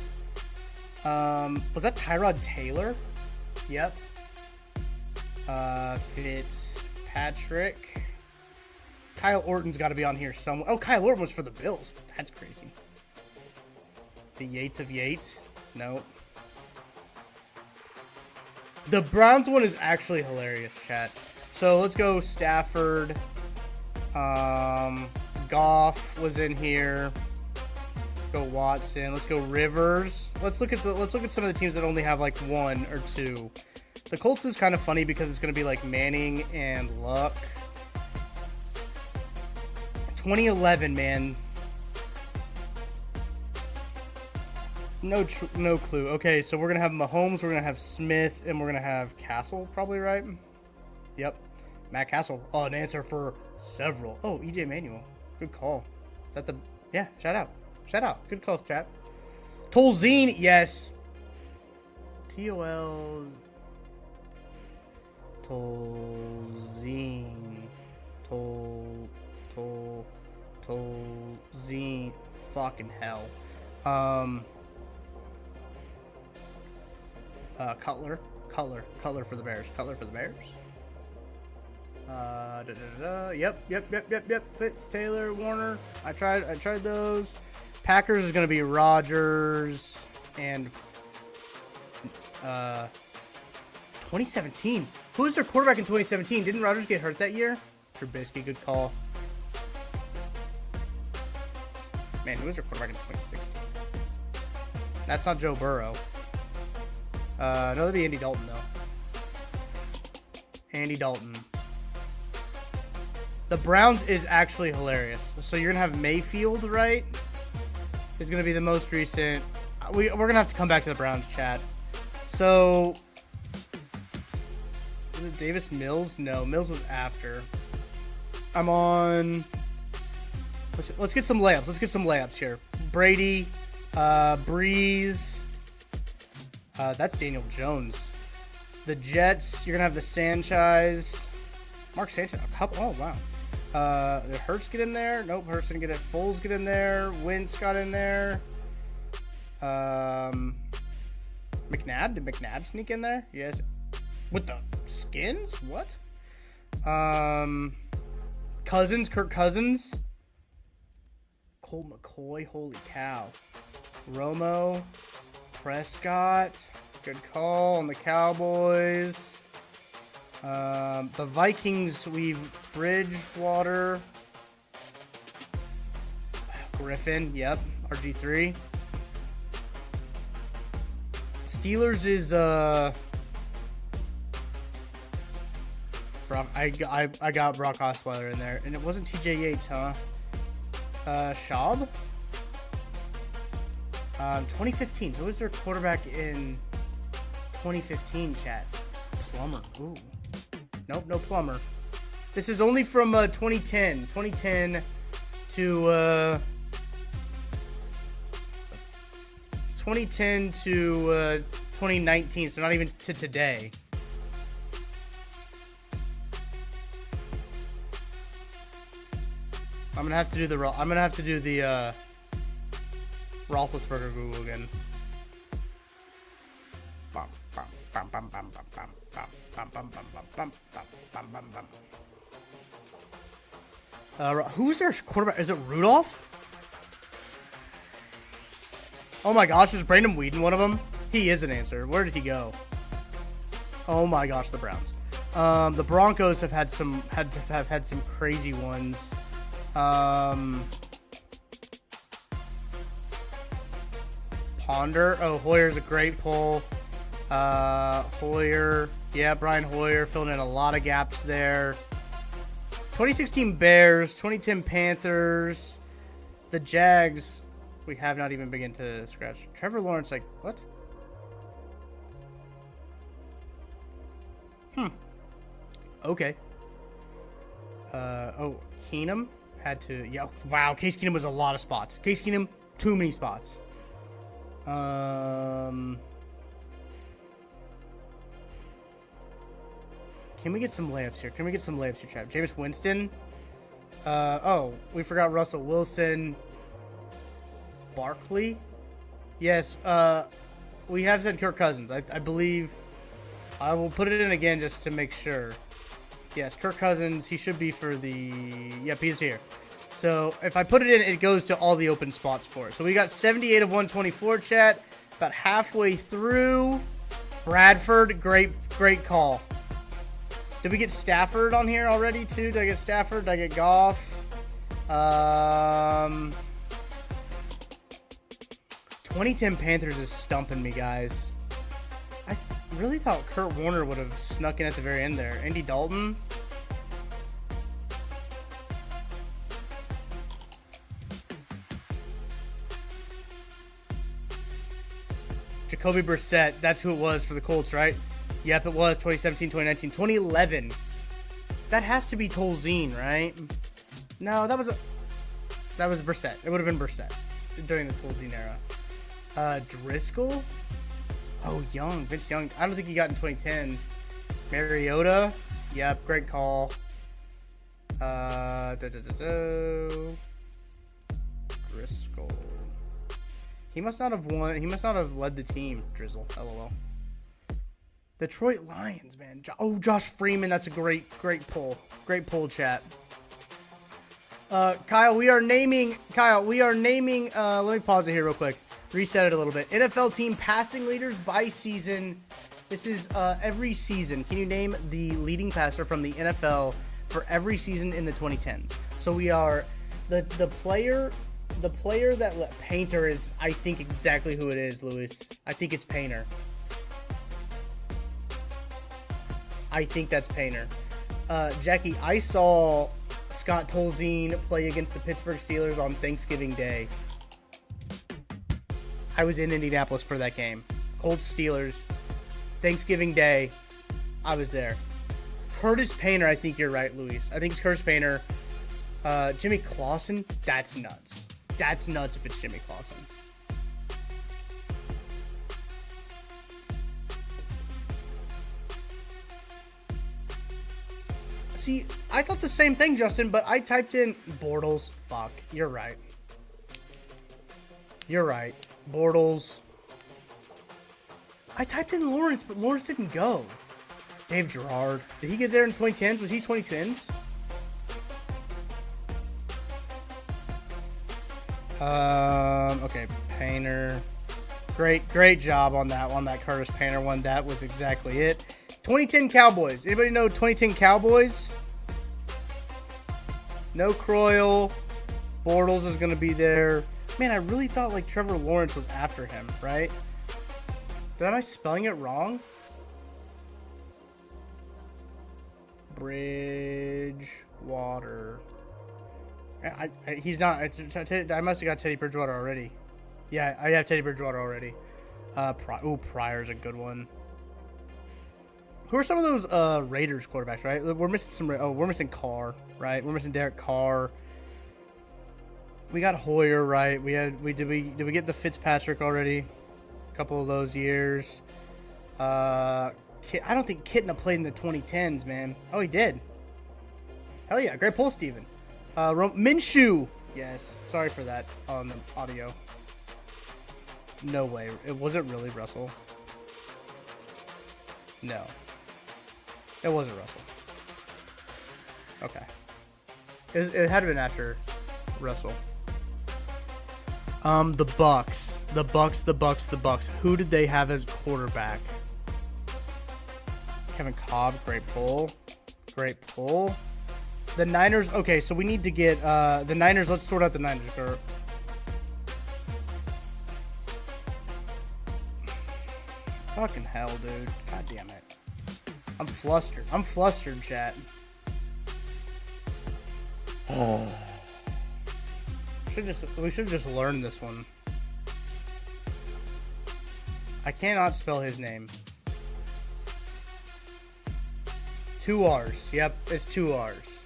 Was that Tyrod Taylor? Yep. Fitzpatrick. Kyle Orton's got to be on here somewhere. Oh, Kyle Orton was for the Bills. That's crazy. The Yates of Yates? No. The Browns one is actually hilarious, chat. So let's go Stafford. Goff was in here. Let's go Watson. Let's go Rivers. Let's look at some of the teams that only have like one or two. The Colts is kind of funny because it's going to be like Manning and Luck. 2011, man. No clue. Okay, so we're going to have Mahomes, we're going to have Smith, and we're going to have Castle, probably, right? Yep. Matt Castle. Oh, an answer for several. Oh, EJ Manuel. Good call. Is that the... Yeah, shout out. Shout out. Good call, chat. Tolzien, yes. TOL's... Tolzien. Tolzien. Fucking hell. Cutler for the Bears. Yep. Fitz, Taylor, Warner. I tried those. Packers is gonna be Rodgers and 2017. Who was their quarterback in 2017? Didn't Rodgers get hurt that year? Trubisky, good call. Man, who was their quarterback in 2016? That's not Joe Burrow. No, that'd be Andy Dalton, though. Andy Dalton. The Browns is actually hilarious. So you're going to have Mayfield, right? Is going to be the most recent. We're going to have to come back to the Browns, chat. So, was it Davis Mills? No, Mills was after. I'm on... Let's get some layups. Let's get some layups here. Brady, Breeze... that's Daniel Jones. The Jets, you're going to have the Sanchez. Mark Sanchez, a couple. Oh, wow. Did Hurts get in there? Nope, Hurts didn't get it. Foles get in there. Wentz got in there. McNabb, did McNabb sneak in there? Yes. With the Skins? What? Cousins, Kirk Cousins. Colt McCoy, holy cow. Romo. Prescott, good call on the Cowboys. The Vikings, we've Bridgewater. Griffin, yep, RG3. Steelers is Brock. I got Brock Osweiler in there, and it wasn't TJ Yates, huh? Schaub. 2015. Who was their quarterback in 2015, chat? Plummer. Ooh. Nope, no Plummer. This is only from 2010. 2010 to 2010 to 2019, so not even to today. I'm gonna have to do the Roethlisberger Google again. Who's their quarterback? Is it Rudolph? Oh my gosh, is Brandon Weeden one of them? He is an answer. Where did he go? Oh my gosh, the Browns. The Broncos have had some crazy ones. Ponder. Oh, Hoyer's a great pull. Hoyer. Yeah, Brian Hoyer filling in a lot of gaps there. 2016 Bears, 2010 Panthers, the Jags. We have not even begun to scratch. Trevor Lawrence, like, what? Okay. Oh, Keenum. Had to. Yeah. Wow. Case Keenum was a lot of spots. Case Keenum, too many spots. Can we get some layups here? Can we get some layups here, Trav? Jameis Winston. Oh, we forgot Russell Wilson. Barkley. Yes. We have said Kirk Cousins. I believe. I will put it in again just to make sure. Yes, Kirk Cousins. He should be for the. Yep, he's here. So if I put it in, it goes to all the open spots for it. So we got 78 of 124, chat. About halfway through. Bradford, great call. Did we get Stafford on here already too? Did I get Stafford? Did I get Goff? 2010 Panthers is stumping me, guys. I really thought Kurt Warner would have snuck in at the very end there. Andy Dalton. Jacoby Brissett. That's who it was for the Colts, right? Yep, it was 2017, 2019, 2011. That has to be Tolzien, right? No, that was Brissett. It would have been Brissett during the Tolzien era. Driscoll? Oh, Young. Vince Young. I don't think he got in 2010. Mariota? Yep, great call. Driscoll. He must not have won. He must not have led the team, Drizzle. LOL. Detroit Lions, man. Oh, Josh Freeman. That's a great pull. Great pull, chat. Kyle, we are naming, let me pause it here real quick. Reset it a little bit. NFL team passing leaders by season. This is every season. Can you name the leading passer from the NFL for every season in the 2010s? So we are the player that Painter is, I think exactly who it is, Luis. I think it's Painter. I think that's Painter. Jackie, I saw Scott Tolzien play against the Pittsburgh Steelers on Thanksgiving Day. I was in Indianapolis for that game. Colts Steelers, Thanksgiving Day. I was there. Curtis Painter, I think you're right, Luis. I think it's Curtis Painter. Jimmy Clausen, that's nuts. That's nuts if it's Jimmy Clausen. See, I thought the same thing, Justin, but I typed in Bortles. Fuck, you're right. You're right. Bortles. I typed in Lawrence, but Lawrence didn't go. Dave Gerard. Did he get there in 2010s? Was he 2010s? Okay, Painter. Great job on that one, that Curtis Painter one. That was exactly it. 2010 Cowboys. Anybody know 2010 Cowboys? No Croyle. Bortles is going to be there. Man, I really thought like Trevor Lawrence was after him, right? Am I spelling it wrong? Bridgewater. He's not. I must have got Teddy Bridgewater already. Yeah, I have Teddy Bridgewater already. Pryor's a good one. Who are some of those Raiders quarterbacks, right? We're missing some. Oh, we're missing Carr, right? We're missing Derek Carr. We got Hoyer, right? Did we get the Fitzpatrick already? A couple of those years. I don't think Kitna played in the 2010s, man. Oh, he did. Hell yeah, great pull, Steven. Minshew. Yes, sorry for that on the audio. No way. Was it really Russell? No. It wasn't Russell. Okay. It had been after Russell. The Bucks. Who did they have as quarterback? Kevin Cobb, great pull. The Niners, okay, so we need to get the Niners. Let's sort out the Niners. Fucking hell, dude. God damn it. I'm flustered, chat. We should just learn this one. I cannot spell his name. 2 R's. Yep, it's 2 R's.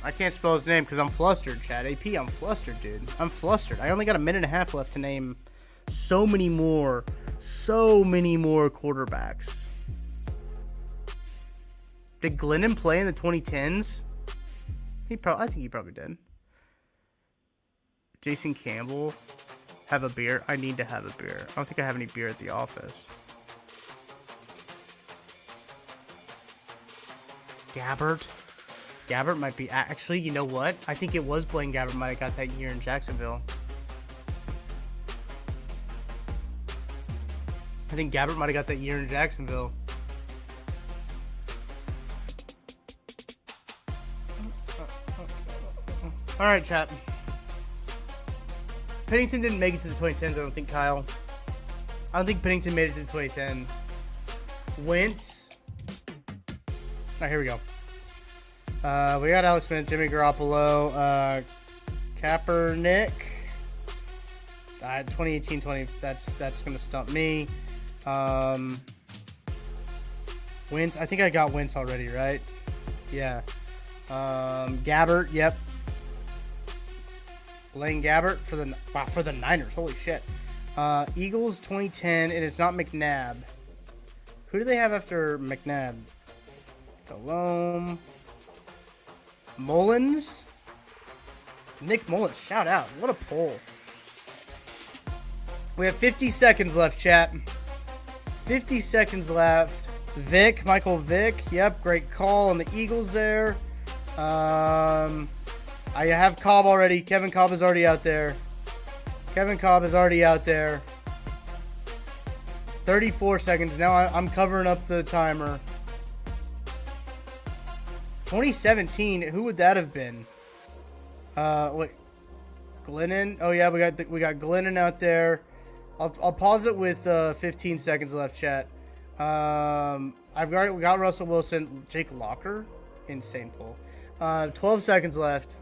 I can't spell his name because I'm flustered, Chad. AP, I'm flustered, dude. I'm flustered. I only got a minute and a half left to name so many more quarterbacks. Did Glennon play in the 2010s? I think he probably did. Jason Campbell, have a beer? I need to have a beer. I don't think I have any beer at the office. Gabbert. Gabbert might be... Actually, you know what? I think it was Blaine Gabbert might have got that year in Jacksonville. I think Gabbert might have got that year in Jacksonville. All right, chat. Pennington didn't make it to the 2010s, I don't think, Kyle. I don't think Pennington made it to the 2010s. Wentz. All right, here we go. We got Alex Smith, Jimmy Garoppolo, Kaepernick. 2018-20. That's gonna stump me. Wentz. I think I got Wentz already, right? Yeah. Gabbert. Yep. Blaine Gabbert for the Niners. Holy shit. Eagles 2010, and it's not McNabb. Who do they have after McNabb? Delhomme. Mullins. Nick Mullins. Shout out. What a pull. We have 50 seconds left, chat. 50 seconds left. Michael Vick. Yep, great call on the Eagles there. I have Cobb already. Kevin Cobb is already out there. 34 seconds. Now I'm covering up the timer. 2017. Who would that have been? Wait. Glennon. Oh yeah, we got Glennon out there. I'll pause it with 15 seconds left, chat. We got Russell Wilson, Jake Locker, insane pull. 12 seconds left.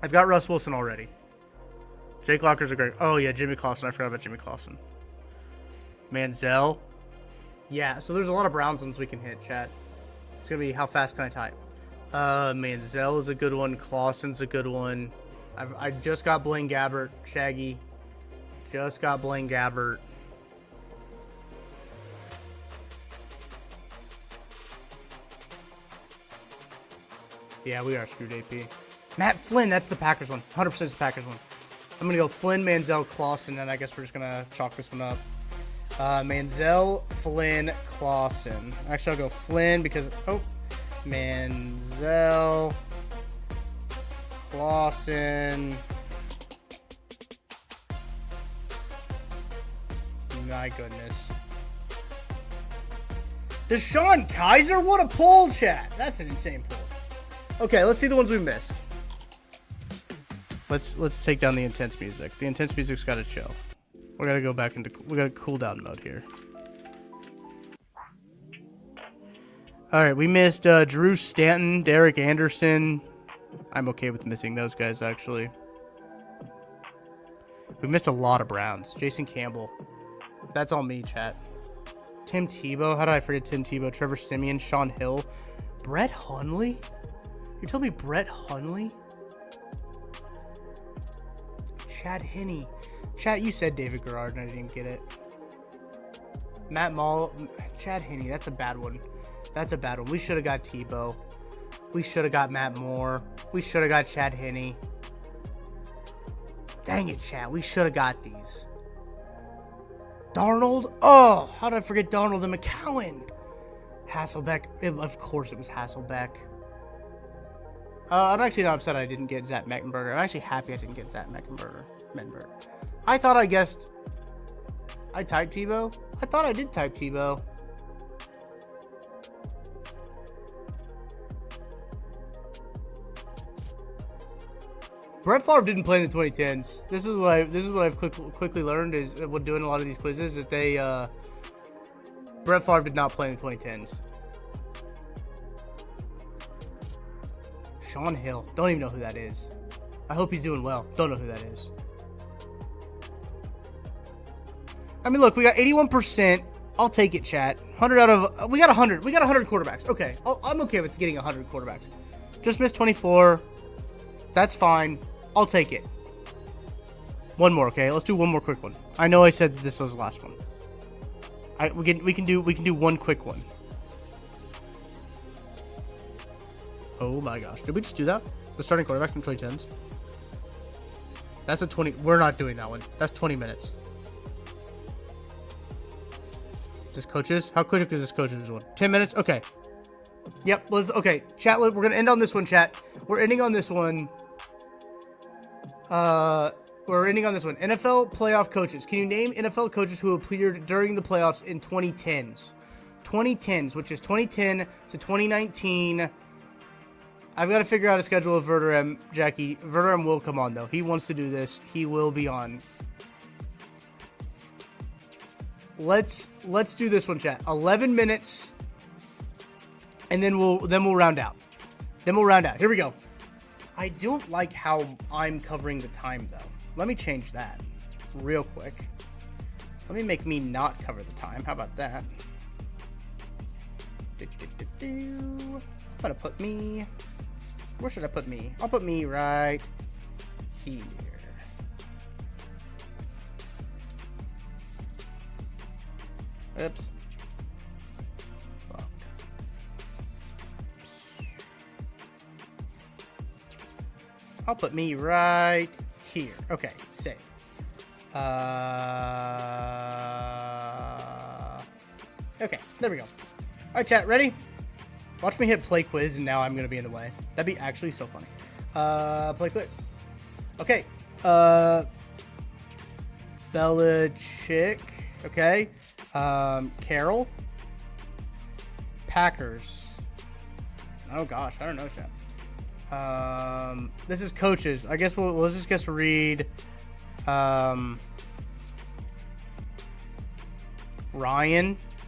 I've got Russ Wilson already. Jake Locker's a great. Oh yeah, Jimmy Clausen. I forgot about Jimmy Clausen. Manziel. Yeah, so there's a lot of Browns ones we can hit, chat. It's gonna be how fast can I type? Manziel is a good one. Clausen's a good one. I just got Blaine Gabbert, Shaggy. Just got Blaine Gabbert. Yeah, we are screwed, AP. Matt Flynn, that's the Packers one. 100% is the Packers one. I'm going to go Flynn, Manziel, Clausen, and I guess we're just going to chalk this one up. Manziel, Flynn, Clausen. Actually, I'll go Flynn because... Oh. Manziel, Clausen. My goodness. DeShone Kizer? What a pull, chat. That's an insane pull. Okay, let's see the ones we missed. Let's take down the intense music. The intense music's got to chill. We got to go back into... We got to cool down mode here. All right, we missed Drew Stanton, Derek Anderson. I'm okay with missing those guys, actually. We missed a lot of Browns. Jason Campbell. That's all me, chat. Tim Tebow. How did I forget Tim Tebow? Trevor Siemian, Sean Hill. Brett Hundley? You told me Brett Hundley? Chad Henne. Chat, you said David Garrard and I didn't get it. Matt Mall. Chad Henne. That's a bad one. That's a bad one. We should have got Tebow. We should have got Matt Moore. We should have got Chad Henne. Dang it, chat. We should have got these. Darnold? Oh, how did I forget Darnold and McCown? Hasselbeck. Of course it was Hasselbeck. I'm actually not upset I didn't get Zach Mettenberger. I'm actually happy I didn't get Zach Mettenberger. I thought I guessed... I typed Tebow? I thought I did type Tebow. Brett Favre didn't play in the 2010s. This is what I've quickly learned is when doing a lot of these quizzes that Brett Favre did not play in the 2010s. Sean Hill. Don't even know who that is. I hope he's doing well. Don't know who that is. I mean, look, we got 81%. I'll take it, chat. 100 out of... We got 100. We got 100 quarterbacks. Okay. I'm okay with getting 100 quarterbacks. Just missed 24. That's fine. I'll take it. One more, okay? Let's do one more quick one. I know I said this was the last one. We can do one quick one. Oh my gosh. Did we just do that? The starting quarterback from 2010s? That's a 20. We're not doing that one. That's 20 minutes. Just coaches? How quick is this coaches one? 10 minutes? Okay. Yep. Okay. Chat, we're going to end on this one, chat. We're ending on this one. We're ending on this one. NFL playoff coaches. Can you name NFL coaches who appeared during the playoffs in 2010s? 2010s, which is 2010 to 2019. I've got to figure out a schedule of Verderem, Jackie. Verderem will come on, though. He wants to do this. He will be on. Let's do this one, chat. 11 minutes, and then we'll round out. Here we go. I don't like how I'm covering the time, though. Let me change that real quick. Let me make me not cover the time. How about that? I'm gonna put me... Where should I put me? I'll put me right here. Oops. Fuck. I'll put me right here. Okay, save. Okay, there we go. All right, chat, ready? Watch me hit play quiz, and now I'm going to be in the way. That'd be actually so funny. Play quiz. Okay. Belichick. Okay. Carroll. Packers. Oh, gosh. I don't know, chat. This is coaches. I guess we'll just guess read. Ryan.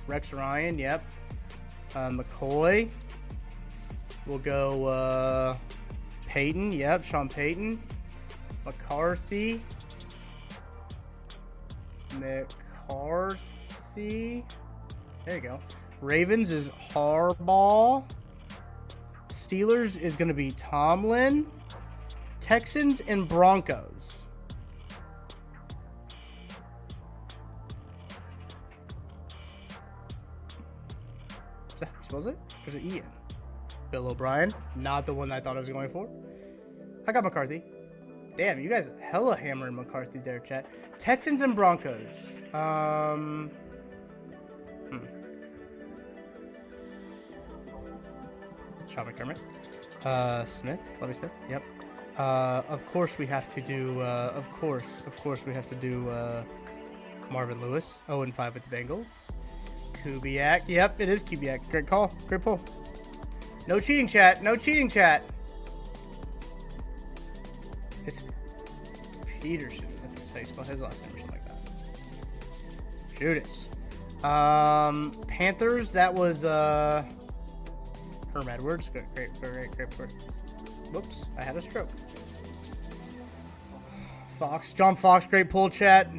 Rex Ryan. Yep. McCoy. We'll go Peyton. Yep, Sean Payton. McCarthy. There you go. Ravens is Harbaugh. Steelers is going to be Tomlin. Texans and Broncos. Is that how you spell it? Or is it Ian? Bill O'Brien. Not the one I thought I was going for. I got McCarthy. Damn, you guys hella hammering McCarthy there, chat. Texans and Broncos. Sean McDermott. Smith. Lovie Smith. Yep. Of course we have to do, of course we have to do, Marvin Lewis. 0-5 with the Bengals. Kubiak. Yep, it is Kubiak. Great call. Great pull. No cheating, chat. No cheating, chat. It's Peterson. I think that's how you spell his last name or something like that. Judas. Panthers. That was Herm Edwards. Great. Whoops. I had a stroke. Fox. John Fox. Great pull, chat.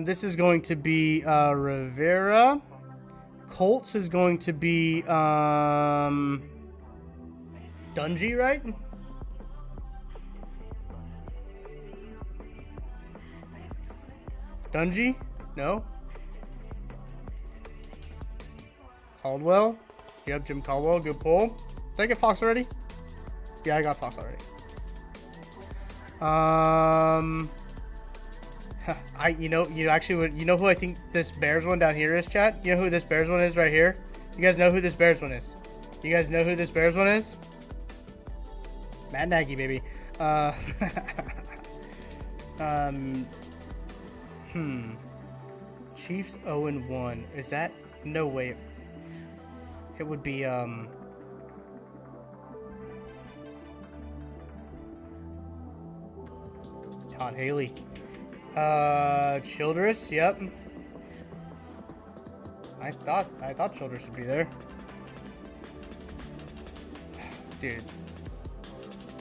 This is going to be Rivera. Colts is going to be Dungy, right? Dungy? No? Caldwell? Yep, Jim Caldwell. Good pull. Did I get Fox already? Yeah, I got Fox already. You know who I think this Bears one down here is, chat? You know who this Bears one is right here? You guys know who this Bears one is? You guys know who this Bears one is? Matt Nagy, baby. Chiefs 0-1. Is that? No way. It would be, Todd Haley. Childress, yep. I thought Childress would be there. Dude.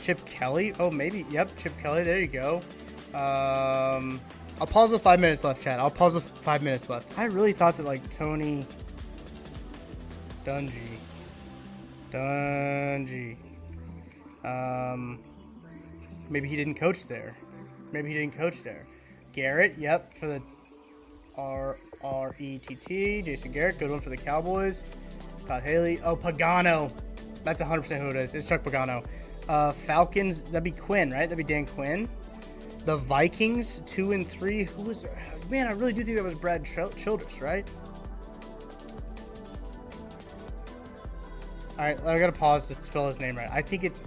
Chip Kelly? Oh, maybe. Yep, Chip Kelly. There you go. I'll pause with 5 minutes left, chat. I'll pause with 5 minutes left. I really thought that, like, Tony Dungy. Maybe he didn't coach there. Garrett, yep, for the RETT. Jason Garrett, good one for the Cowboys. Todd Haley. Oh, Pagano. That's 100% who it is. It's Chuck Pagano. Falcons, that'd be Quinn, right? That'd be Dan Quinn. The Vikings, 2 and 3. Who was there? Man, I really do think that was Brad Childress, right? All right, I gotta pause to spell his name right. I think it's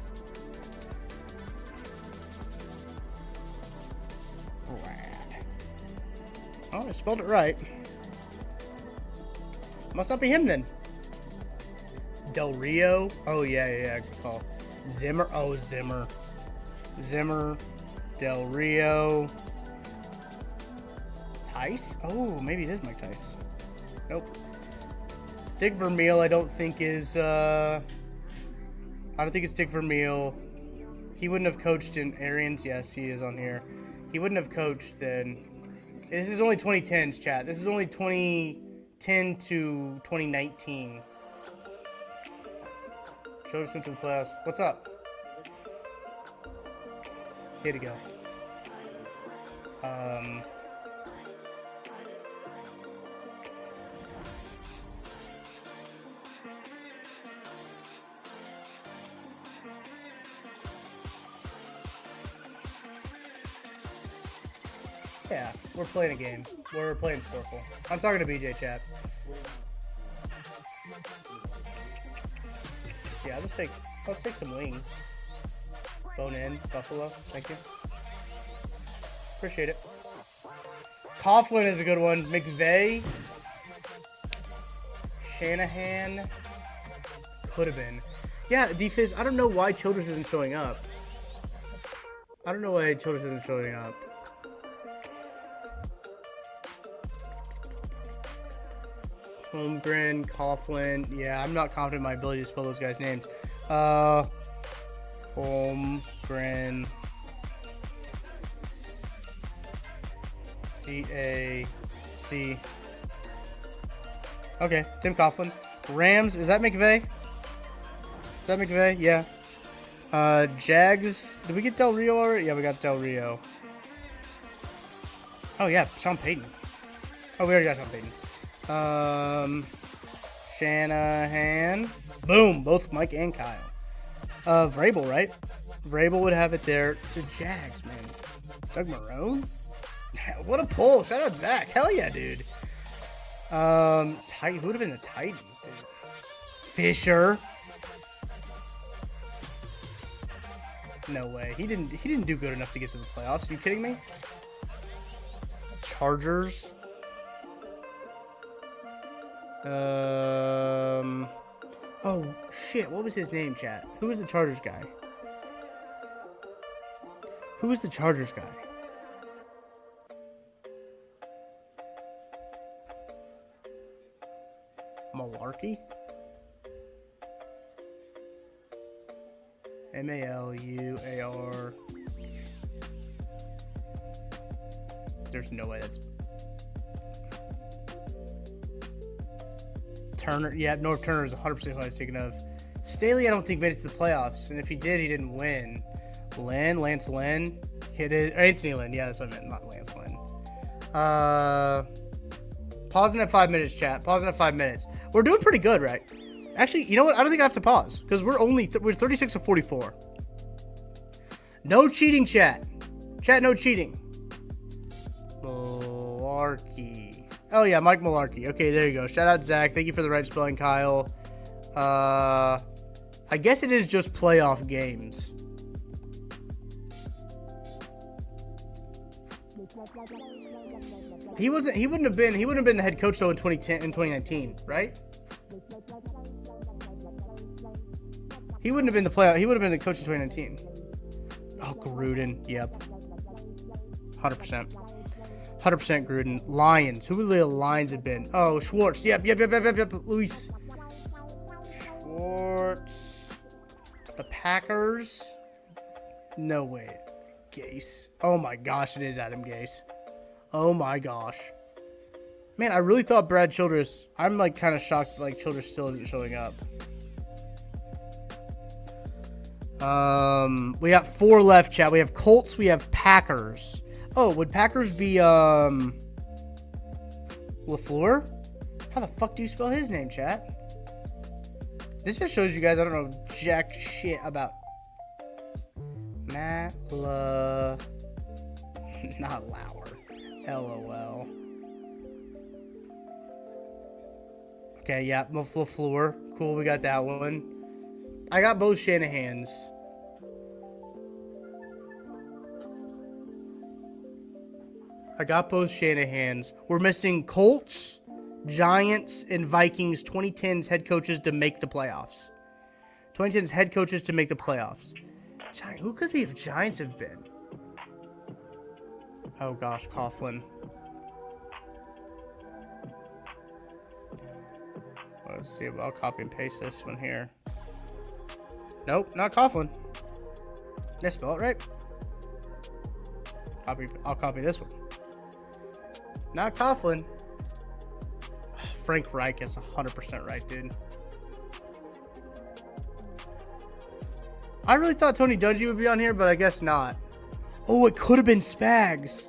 Brad. Oh, I spelled it right. Must not be him then. Del Rio. Oh yeah. Good call. Zimmer. Oh, Zimmer. Del Rio. Tice. Oh, maybe it is Mike Tice. Nope. Dick Vermeil, I don't think is. I don't think it's Dick Vermeil. He wouldn't have coached in Arians. Yes, he is on here. He wouldn't have coached then. This is only 2010s, chat. This is only 2010 to 2019. Show just went to the playoffs. What's up? Here to go. Yeah, we're playing a game. We're playing Sporkle. I'm talking to BJ, chat. Yeah, let's take some wings. Bone in, Buffalo. Thank you. Appreciate it. Coughlin is a good one. McVay. Shanahan. Could have been. Yeah, D-Fizz, I don't know why Childress isn't showing up. Holmgren, Coughlin. Yeah, I'm not confident in my ability to spell those guys' names. Holmgren. C-A-C. Okay, Tim Coughlin. Rams, is that McVay? Yeah. Jags. Did we get Del Rio already? Yeah, we got Del Rio. Oh, yeah, Sean Payton. Oh, we already got Sean Payton. Shanahan. Boom, both Mike and Kyle. Vrabel, right? Vrabel would have it there. To Jags, man. Doug Marrone? What a pull. Shout out Zach. Hell yeah, dude. Who would have been the Titans, dude? Fisher. No way. He didn't do good enough to get to the playoffs. Are you kidding me? Chargers. Oh shit, what was his name, chat? Who was the Chargers guy? Malarkey? M-A-L-U-A-R. There's no way that's Turner. Yeah, North Turner is 100% who I was thinking of. Staley, I don't think made it to the playoffs, and if he did, he didn't win. Lance Lynn, hit it. Anthony Lynn, yeah, that's what I meant, not Lance Lynn. Pausing at 5 minutes, chat. Pausing at 5 minutes. We're doing pretty good, right? Actually, you know what? I don't think I have to pause because we're 36 to 44. No cheating, chat. Chat, no cheating. Malarkey. Oh, yeah, Mike Malarkey. Okay, there you go. Shout out, Zach. Thank you for the right spelling, Kyle. I guess it is just playoff games. He wouldn't have been the head coach, though, in 2019, right? He wouldn't have been the playoff. He would have been the coach in 2019. Oh, Gruden. Yep. 100%. 100% Gruden. Lions. Who would the Lions have been? Oh, Schwartz. Yep. Luis Schwartz. The Packers. No way. Gase. Oh my gosh, it is Adam Gase. Oh my gosh. Man, I really thought Brad Childress. I'm like kind of shocked like Childress still isn't showing up. We got 4 left, chat. We have Colts. We have Packers. Oh, would Packers be LaFleur? How the fuck do you spell his name, chat? This just shows you guys I don't know jack shit about Matt La. Not Lauer. LOL. Okay, yeah, LaFleur. Cool, we got that one. I got both Shanahans. We're missing Colts, Giants, and Vikings 2010's head coaches to make the playoffs. 2010's head coaches to make the playoffs. Who could the Giants have been? Oh gosh, Coughlin. Let's see. I'll copy and paste this one here. Nope, not Coughlin. Did I spell it right? I'll copy this one. Not Coughlin. Frank Reich is 100% right, dude. I really thought Tony Dungy would be on here, but I guess not. Oh, it could have been Spags.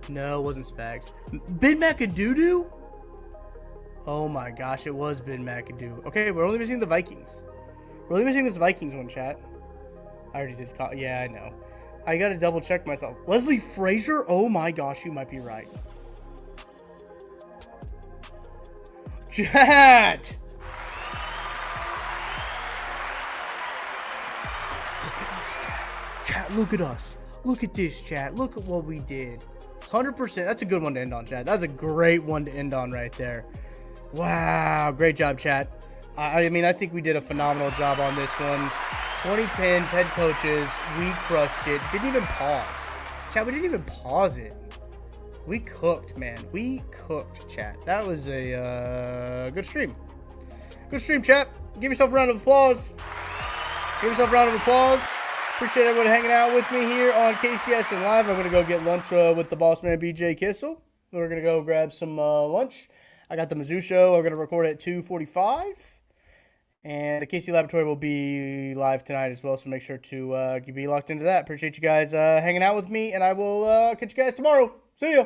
No, it wasn't Spags. Ben McAdoo? Oh my gosh, it was Ben McAdoo. Okay, we're only missing the Vikings. We're only missing this Vikings one, chat. I already did. Yeah, I know. I gotta double check myself. Leslie Frazier? Oh my gosh, you might be right. Chat! Look at us, chat. Chat, look at us. Look at this, chat. Look at what we did. 100%. That's a good one to end on, chat. That's a great one to end on right there. Wow. Great job, chat. I mean, I think we did a phenomenal job on this one. 2010's head coaches. We crushed it. Didn't even pause. Chat, we didn't even pause it. We cooked, man. We cooked, chat. That was a good stream. Good stream, chat. Give yourself a round of applause. Give yourself a round of applause. Appreciate everyone hanging out with me here on KCSN Live. I'm going to go get lunch with the boss man, BJ Kissel. We're going to go grab some lunch. I got the Mizzou show. I'm going to record at 2:45. And the KC Laboratory will be live tonight as well, so make sure to be locked into that. Appreciate you guys hanging out with me, and I will catch you guys tomorrow. See ya.